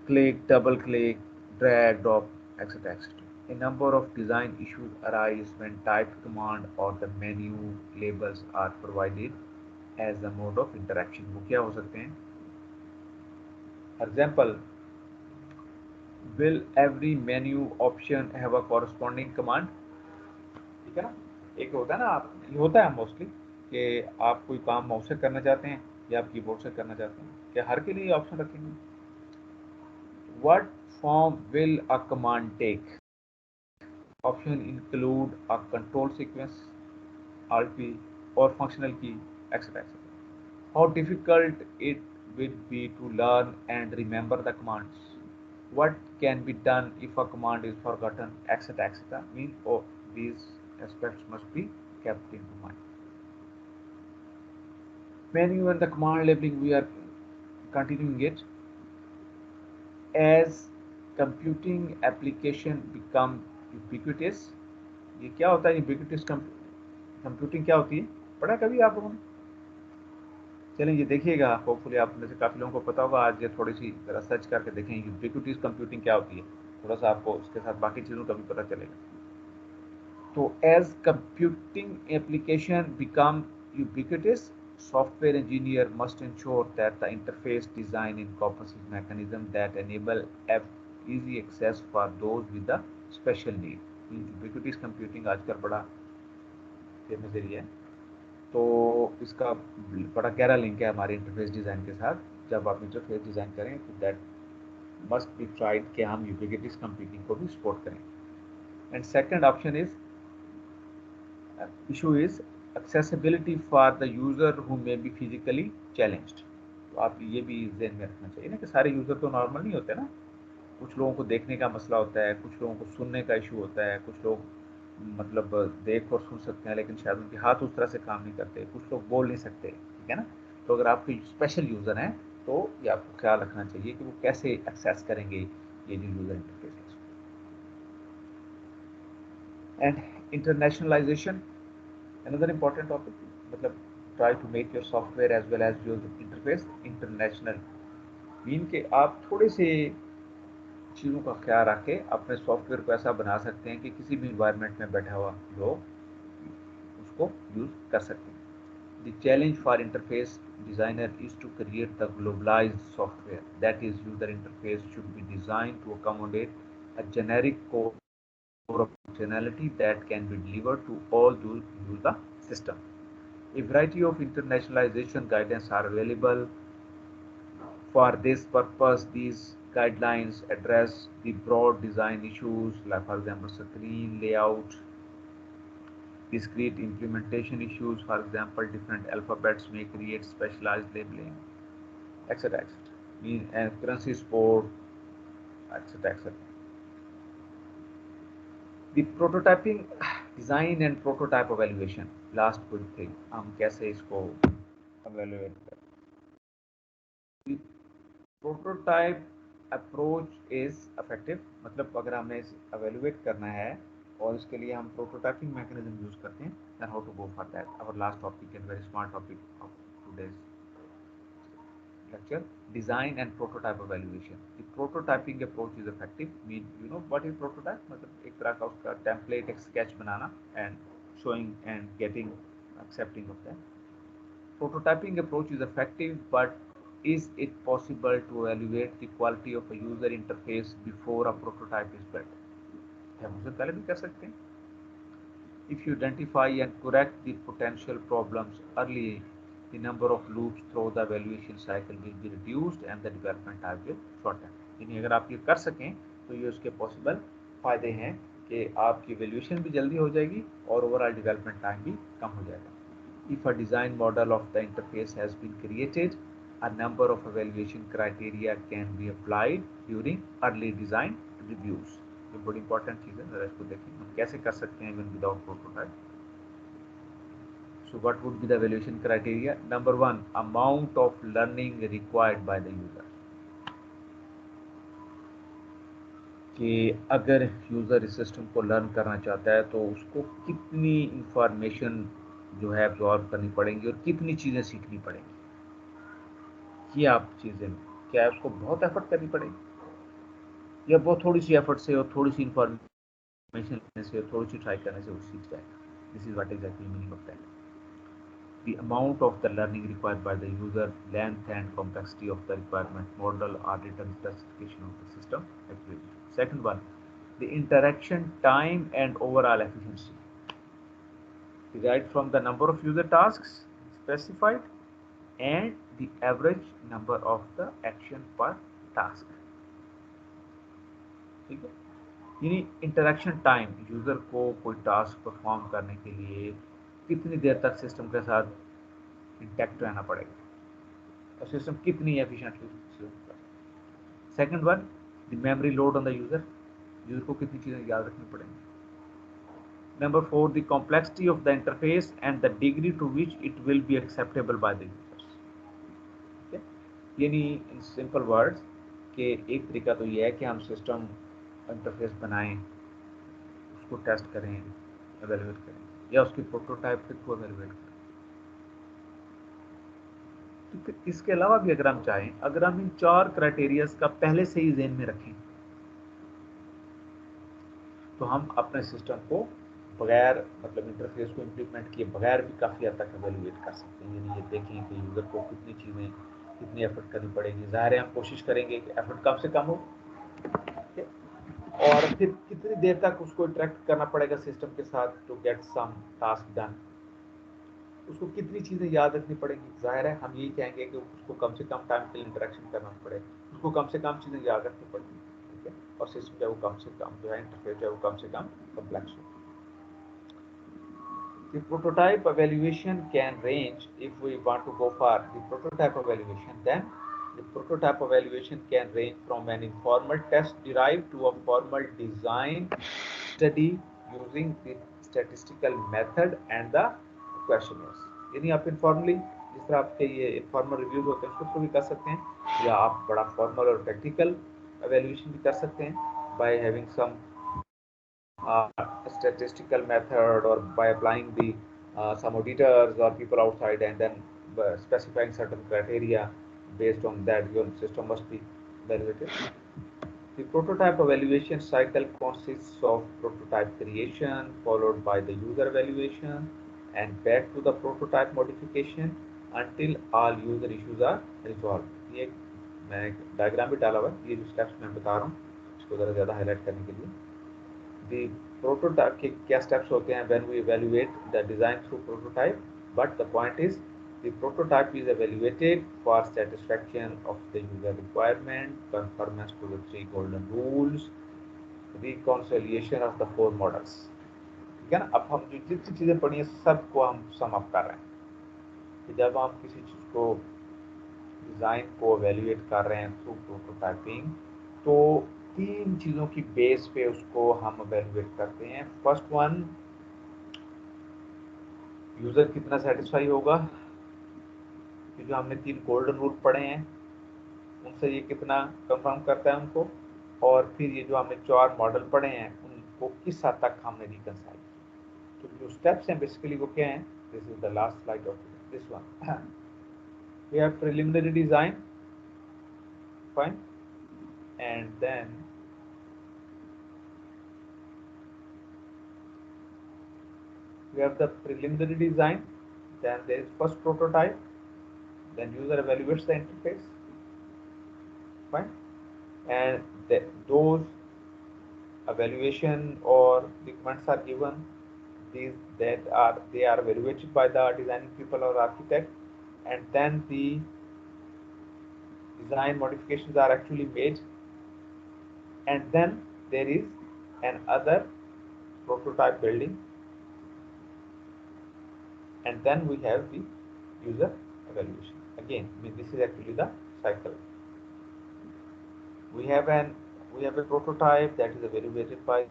click, double click, drag, drop, etc. etc. A number of design issues arise when typed command or the menu labels are provided as a mode of interaction. वो क्या हो सकते हैं? For example, will every menu option have a corresponding command? ठीक है ना, एक होता है ना, आप ये होता है मोस्टली कि आप कोई काम माउस से करना चाहते हैं या आप कीबोर्ड से करना चाहते हैं, क्या हर के लिए ऑप्शन रखेंगे? What form will a command take? Option include a control sequence, Alt P, or functional key, etc. etc. How difficult it will be to learn and remember the commands? What can be done if a command is forgotten, etc. etc. Means all these aspects must be kept in mind. Menu and the command labeling, we are continuing it. As computing application become ubiquitous, ये क्या होता है ubiquitous computing क्या होती है, पढ़ा कभी आप लोगों ने? चलें ये देखिएगा, होपफुली आप में से काफ़ी लोगों को पता होगा, आज ये थोड़ी सी ज़रा सर्च करके देखें यूबिक्विटीज कंप्यूटिंग क्या होती है, थोड़ा सा आपको उसके साथ बाकी चीज़ों का भी पता चलेगा। तो as computing application become ubiquitous, software engineer must ensure that the interface design encompasses mechanism that enable easy access for those with the special need. Ubiquitous computing आजकल बड़ा फेमस एरिया है, तो इसका बड़ा गहरा लिंक है हमारे इंटरफेस डिज़ाइन के साथ। जब आप इंटरफेस डिज़ाइन करें तो दैट मस्ट बी ट्राइड कि हम यूबिक्विटिस कंप्यूटिंग को भी सपोर्ट करें। And second option is issue is accessibility for the user who may be physically challenged. तो आप ये भी ध्यान में रखना चाहिए ना कि सारे यूज़र तो नॉर्मल नहीं होते ना, कुछ लोगों को देखने का मसला होता है, कुछ लोगों को सुनने का इशू होता है, कुछ लोग मतलब देख और सुन सकते हैं लेकिन शायद उनके हाथ उस तरह से काम नहीं करते, कुछ लोग बोल नहीं सकते, ठीक है ना। तो अगर आपके स्पेशल यूज़र हैं तो ये आपको ख्याल रखना चाहिए कि वो कैसे एक्सेस करेंगे ये जो यूज़र इंटरफेस है। And internationalization, another important topic, मतलब try to make your software as well as your interface international. Mean के आप थोड़े से चीज़ों का ख्याल रख के अपने सॉफ्टवेयर को ऐसा बना सकते हैं कि किसी भी इन्वायरमेंट में बैठा हुआ लोग उसको यूज़ कर सकते हैं। The challenge for interface designer is to create the globalized software, that is user interface should be designed to accommodate a generic core of functionality that can be delivered to all those who use the system. A variety of internationalization guidance are available. For this purpose, these guidelines address the broad design issues like, for example, screen layout, discrete implementation issues, for example, different alphabets may create specialized labeling, etc. etc. And currency support, etc. etc. The prototyping, design and prototype evaluation, last good thing, हम कैसे इसको evaluate करें। The prototype approach is effective, मतलब अगर हमें evaluate करना है और इसके लिए हम prototyping mechanism use करते हैं, then how to go for that, our last topic and very smart topic of today's lecture, design and prototype evaluation. The prototyping approach is effective, mean you know what is prototype, मतलब एक तरह का उसका template, एक sketch banana and showing and getting accepting of that. Prototyping approach is effective, but is it possible to evaluate the quality of a user interface before a prototype is built? हम उसे पहले भी कर सकते हैं. If you identify and correct the potential problems early, the number of loops through the evaluation cycle will be reduced and the development time will shorten. यानी अगर आप ये कर सकें तो ये उसके पॉसिबल फायदे हैं कि आपकी evaluation भी जल्दी हो जाएगी और overall development time भी कम हो जाएगा. If a design model of the interface has been created, a number of evaluation criteria can be applied during early design reviews. ये बड़ी इंपॉर्टेंट चीज़ है, जरा इसको देखें हम कैसे कर सकते हैं even without prototype. So what would be the evaluation criteria? Number one, amount of learning required by the user. कि अगर यूज़र इस सिस्टम को लर्न करना चाहता है तो उसको कितनी इंफॉर्मेशन जो है एब्जॉर्ब करनी पड़ेंगी और कितनी चीज़ें सीखनी पड़ेंगी. ये आप चीज़ें क्या उसको बहुत एफर्ट करनी पड़ेगी या बहुत थोड़ी सी एफर्ट से और थोड़ी सी इंफॉर्मेशन लेने से और थोड़ी सी ट्राई करने से वो सीख जाएगा. This is what exactly meaning of that. The amount of the learning required by the user, length and complexity of the requirement model or written specification of the system activity. Second one, the interaction time and overall efficiency. Derived from the number of user tasks specified and the average number of the action per task. ठीक है, यानी interaction time, user को कोई task perform करने के लिए कितनी देर तक सिस्टम के साथ इंटैक्ट रहना पड़ेगा और सिस्टम कितनी efficiently. Second one, the memory load on the user को कितनी चीज़ें याद रखनी पड़ेंगी. Number four, the complexity of the interface and the degree to which it will be acceptable by the users. यानी इन सिंपल वर्ड्स कि एक तरीका तो ये है कि हम सिस्टम इंटरफेस बनाएं, उसको टेस्ट करें, एवेलुएट करें या उसकी प्रोटोटाइप के थ्रू एवेलुएट करें. तो फिर इसके अलावा भी अगर हम चाहें, अगर हम इन 4 क्राइटेरियाज का पहले से ही ज़हन में रखें तो हम अपने सिस्टम को बगैर मतलब इंटरफेस को इम्प्लीमेंट किए बगैर भी काफ़ी हद तक एवेलुएट कर सकते हैं. यानी ये देखें कि यूज़र को कितनी चीज़ें कितनी एफर्ट करनी पड़ेगी. ज़ाहिर है हम कोशिश करेंगे कि एफर्ट कम से कम हो और फिर कितनी देर तक उसको इंटरेक्ट करना पड़ेगा सिस्टम के साथ to get some task done. उसको कितनी चीज़ें याद रखनी पड़ेगी. जाहिर है हम यही कहेंगे कि उसको कम से कम टाइम के लिए इंटरेक्शन करना पड़े, उसको कम से कम चीज़ें याद रखनी पड़ेगी. ठीक है, और सिस्टम जो है वो कम से कम जो है इंटरफेस जो है वो कम से कम कम्प्लेक्स हो. The prototype evaluation can range, if we want to go for the prototype evaluation, then the prototype evaluation can range from an informal test derived to a formal design study using the statistical method and the questionnaires. यानी आप informally जिस तरह आपके ये informal reviews होते हैं उसको through भी कर सकते हैं या आप बड़ा formal और practical evaluation भी कर सकते हैं by having some statistical method or by applying the some auditors or people outside and then specifying certain criteria. Based on that your system must be evaluated. The prototype evaluation cycle consists of prototype creation followed by the user evaluation and back to the prototype modification until all user issues are resolved. ये मैं diagram भी डाला हुआ है, ये जो steps मैं बता रहा हूँ इसको ज़रा ज़्यादा हाईलाइट करने के लिए. The prototype के क्या steps होते हैं when we evaluate the design through prototype, but the point is the prototype is evaluated for satisfaction of the user requirement, conformance to the 3 golden rules, reconciliation of the 4 models. ठीक है ना. अब हम जो जितनी चीज़ें पढ़ी हैं सबको हम सम अप कर रहे हैं कि जब हम किसी चीज़ को डिज़ाइन को एवेल्युएट कर रहे हैं थ्रू प्रोटोटाइपिंग तो 3 चीज़ों की बेस पे उसको हम एवेल्युएट करते हैं. फर्स्ट वन, यूज़र कितना सेटिस्फाई होगा कि जो हमने 3 गोल्डन रूल पढ़े हैं उनसे ये कितना कंफर्म करता है उनको, और फिर ये जो हमने 4 मॉडल पढ़े हैं उनको किस हद तक हमने रिकंसाइल किया. तो जो स्टेप्स हैं बेसिकली वो क्या हैं. This is the last slide of this one. We have preliminary design, fine, and then we have the preliminary design then there is first prototype, then user evaluates the interface, fine, and those evaluation or the comments are given, these they are evaluated by the designing people or architect, and then the design modifications are actually made, and then there is another prototype building, and then we have the user evaluation. Again, this is actually the cycle. We have a prototype that is evaluated by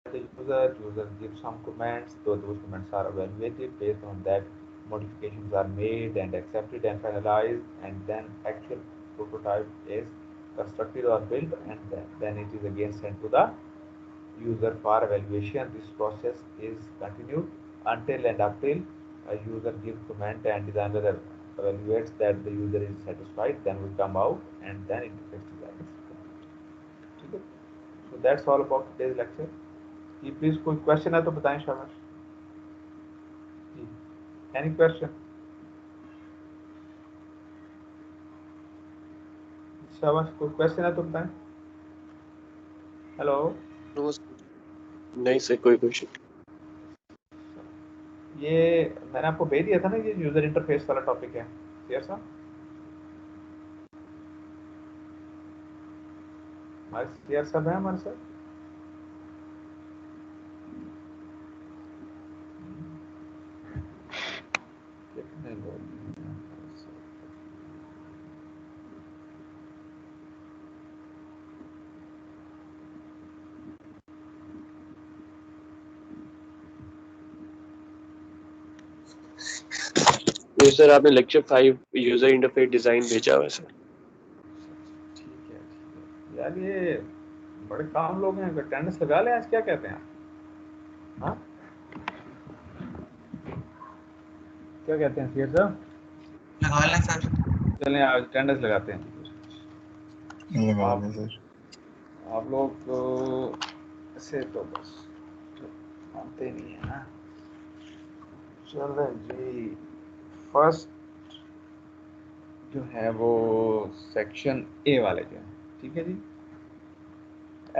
the user gives some comments, so those comments are evaluated. Based on that, modifications are made and accepted and finalized, and then actual prototype is constructed or built, and then it is again sent to the user for evaluation. This process is continued until a user gives comment and designer evaluates that the user is satisfied. Then we come out and then interface design is complete. So that's all about today's lecture. जी please कोई question है तो बताएं शाबाश जी any question शाबाश कोई question है तो बताएं हेलो नहीं सर कोई क्वेश्चन ये मैंने आपको भेज दिया था ना ये यूजर इंटरफेस वाला टॉपिक है क्लियर सा हमारे क्लियर सब है हमारे साथ कितने लोग ये सर आपने लेक्चर 5 यूजर इंटरफेस डिजाइन भेजा हुआ है सर ठीक है यार ये बड़े काम लोग हैं अटेंडेंस लगा ले आज क्या कहते हैं हाँ क्या कहते हैं सीएस साहब लगा लें सर चलें आज अटेंडेंस लगाते हैं लगा लें सर आप लोग ऐसे तो बस मानते नहीं है ना चलें जी फर्स्ट जो है वो सेक्शन ए वाले जो है ठीक है जी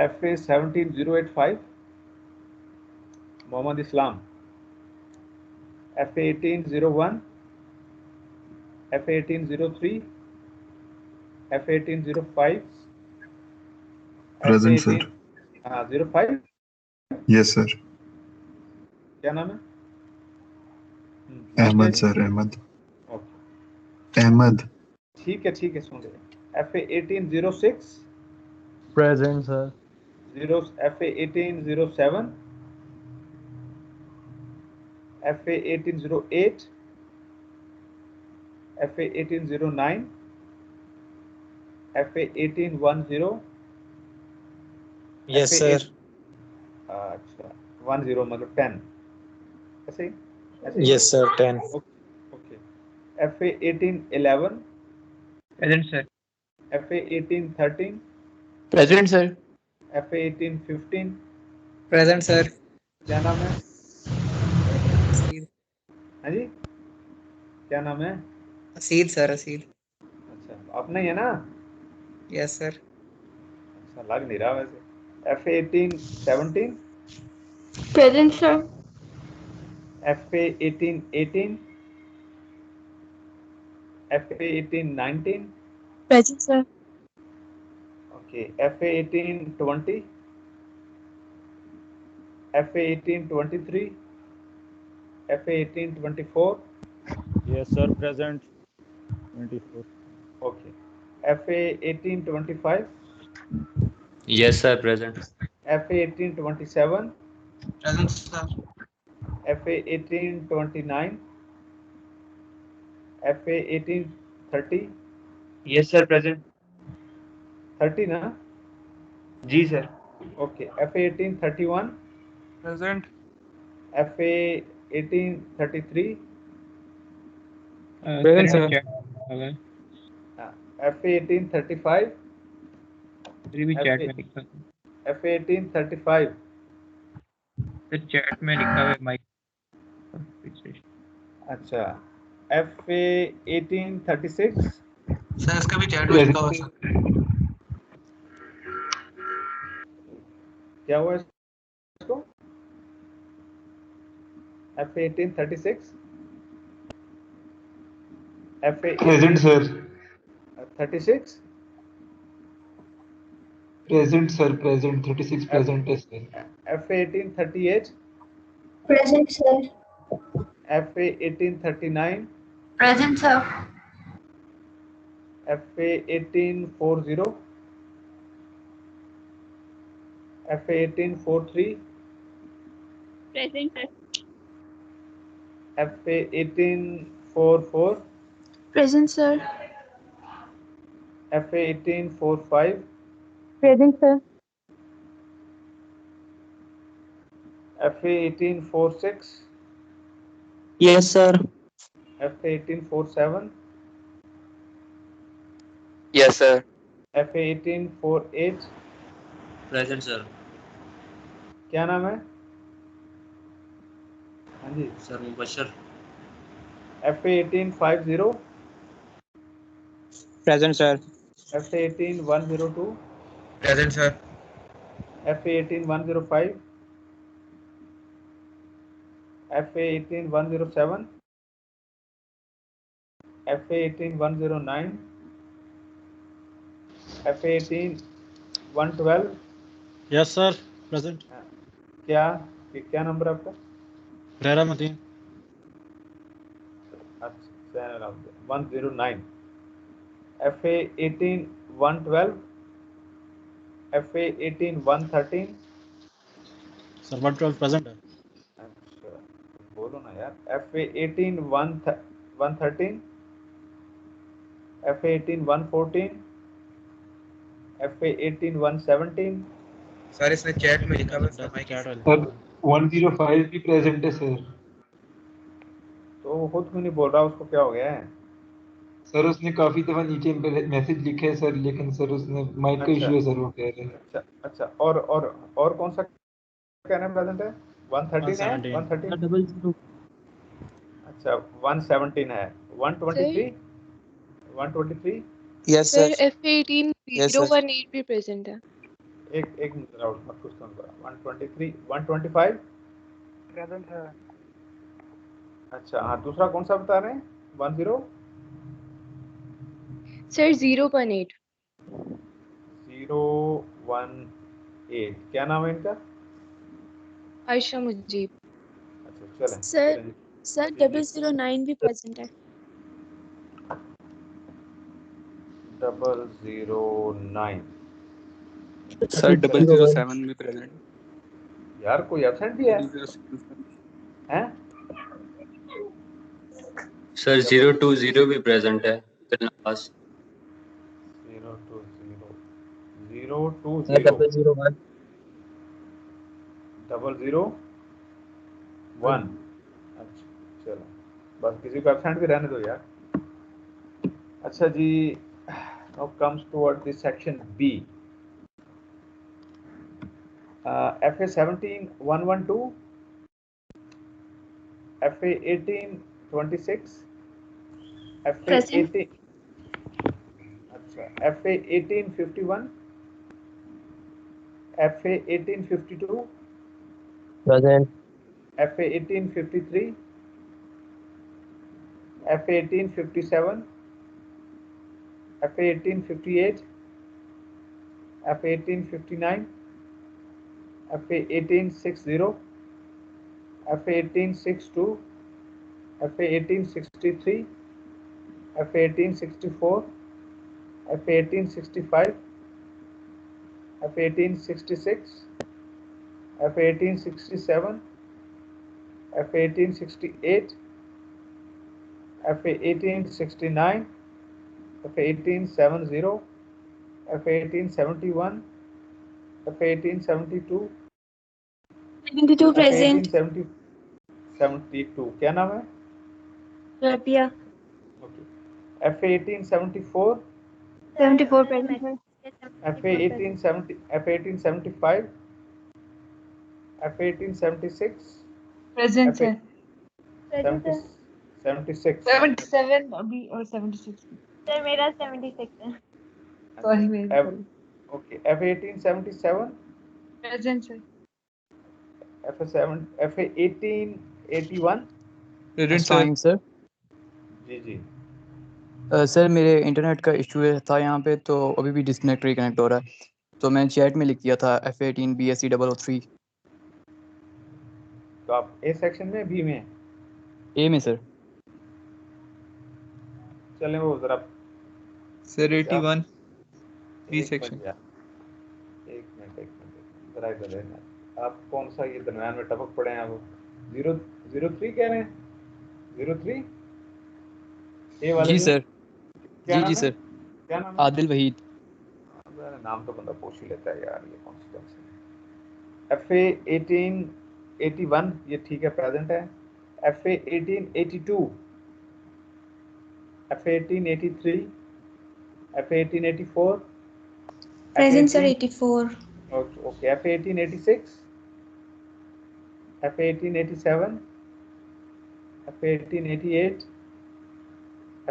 FA 17085 मोहम्मद इस्लाम FA 1801 FA 1803 FA 1805 Present, sir. हाँ 05 Yes, sir. क्या नाम है Ahmed, sir. Ahmed. Okay Ahmed. ठीक है सुन रहे FA 1806 Present, sir. FA 1807 FA 1808 FA 1809 FA 1810 yes sir अच्छा 10 मतलब 10 ऐसे yes sir 10 okay FA 1811 present sir FA 1813 present sir FA 1815 present sir क्या नाम है असीद हाँ जी क्या नाम है असीद सर असीद अच्छा अपना ही है ना यस सर अच्छा लग नहीं रहा वैसे FA 1817 Present, sir. FA 1818 FA 1819 Present, sir. okay FA 1820 FA 1823 FA 1824 Yes, sir. Present. 24. okay FA 1825 Yes, sir, present. FA 1827 present sir FA 1829 FA 1830 Yes, sir, present. 30 ना जी sir okay FA 1831 Present. FA 1833 present sir FA 1835 भी chat FA में लिखा FA 1835 sir chat में लिखा हुआ है mic अच्छा FA 1836 सर इसका भी चैट लिखा हुआ सर। क्या हुआ इसको? FA 1836 FA present sir 36 present sir present 36 present है sir FA 1838 Present, sir. FA 1839 Present, sir. FA 1840 FA 1843 Present, sir. FA 1844 Present, sir. FA 1845 Present, sir. FA 1846 Yes, sir. FA 1847 Yes, sir. FA 1848 present sir. क्या नाम है? हाँ जी sir Mubashar. FA 1850 Present, sir. FA 18102 present sir. FA 18105 FA 18107 FA 18109 FA 18112 yes sir present. क्या नंबर आपका? रेरा मदीन। अच्छा 109 FA 18112 FA 18113 सर 112 प्रेजेंट है। अच्छा बोलो ना यार FA 18113 FA 18114 FA 18117 सर इसने चैट में लिखा हुआ है माइक चैट सर 105 भी प्रेजेंट है सर तो वो खुद क्यों नहीं बोल रहा? उसको क्या हो गया है? सर उसने काफी दफा नीचे मैसेज लिखे है सर लेकिन सर उसने माइक का अच्छा इशू है सर वो कह रहे हैं अच्छा और कौन सा कहना प्रेजेंट है? 113 है 113 00. अच्छा 117 है 123 123 Yes, sir. Sir, F18 Yes, sir. 018 भी present है. एक मिनट राउंड मत पूछता हूँ 123 125 प्रेजेंट है। अच्छा हाँ दूसरा कौन सा बता रहे हैं? 10 Sir, 018. 018 क्या नाम है इनका? आयशा मुजीब. अच्छा चलें Sir, सर 009 भी present है. 009 Sir, 007 में present. यार कोई एब्सेंट भी है? हैं? सर 020 भी प्रेजेंट है। Last 020 Sir, 020 001. 001 अच्छा चलो बस किसी को एब्सेंट भी रहने दो यार। अच्छा जी now comes toward this section B FA 17 112 FA 18 26 FA Present. 18 अच्छा FA 18 51 FA 18 52 Present. FA 18 53 FA 18 57 FA 18 58 FA 18 59 FA 18 60 FA 18 62 FA 18 63 FA 18 64 FA 18 65 FA 18 66 FA 18 67 FA 18 68 FA 18 69 FA 18 70 FA 18 71 FA 18 72 72 FA 18 present. 72 क्या नाम है? Rabia. FA 18 74 74 present है. FA 18 70 FA 18 75 FA 18 76 Present FA है. 70 76 77 अभी और 76 sir मेरा 76 है। सॉरी मेरी F okay F18 77 present sir F7 F18 81 present sir fine sir. जी जी सर मेरे इंटरनेट का इशू था यहाँ पे, तो अभी भी डिस्कनेक्ट रिकनेक्ट हो रहा है, तो मैं चैट में लिख दिया था F18 BSc 003 तो आप ए सेक्शन में बी में ए में सर। चलें वो जरा सर 81 बी एक सेक्शन। मिनट यार एक मिनट जरा इधर रहना आप कौन सा ये दरम्यान में टपक पड़े हैं आप 003 कह रहे हैं 03 ए वाले जी जो सर, क्या जी नाम जी है सर, क्या नाम है आदिल वहीद। मेरा नाम तो बंदा पूछ ही लेता है यार ये कौन सी F18 81 ये ठीक है प्रेजेंट है F18 82 F18 83 F18 84 Present sir 84. okay F18 86 F18 87 F18 88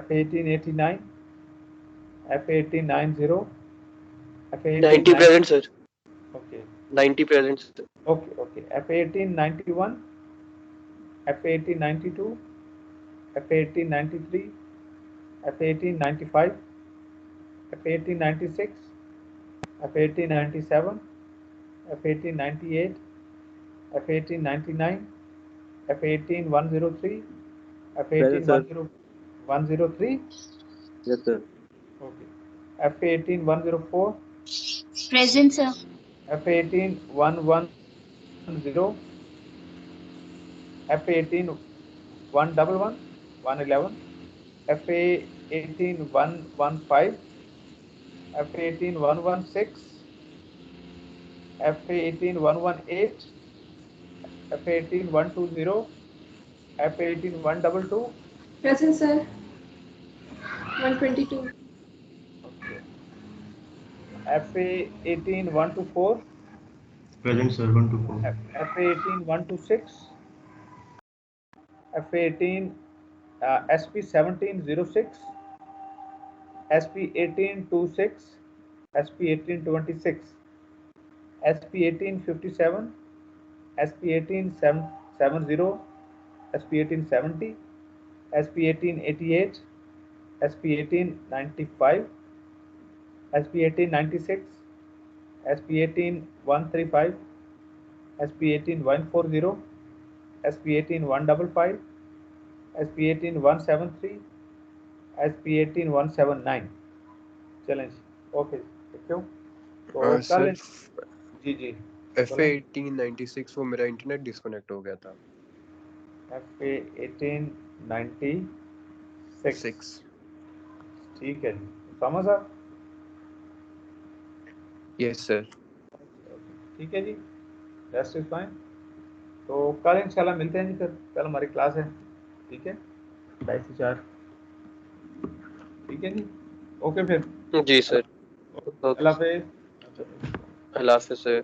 F18 89 F18 90 F18 90 present sir. okay 90 present sir. okay F18 91 F18 92 F18 93 F18 95 F18 96 F18 97 F18 98 F18 99 F18 103 F18 103 Yes sir. okay F18 104 Present sir. F18 110 F18 111 111 F18 115 F18 116 F18 118 F18 120 F18 122 Present sir 122. okay F18 124 Present sir, 124. F18 126 F18 SP 1706 SP 1826 SP 1826 SP 1857 SP 1870 SP 1870 SP 1888 SP 1895 SP 1896 SP 18135 SP 18140 SP 18155 SP 18173 SP 18179 चलें okay क्यों तो कल sir जी जी FA 1896 वो मेरा internet disconnect हो गया था। FA 1896 ठीक है जी समझ आप यस सर। ठीक है जी रेस्ट इज फाइन तो कल इंशाल्लाह मिलते हैं जी फिर कल हमारी क्लास है ठीक है 2 से 4 ठीक है जी ओके फिर जी सर. अल्लाह हाफिज़ अल्लाह हाफ़िज़ सर.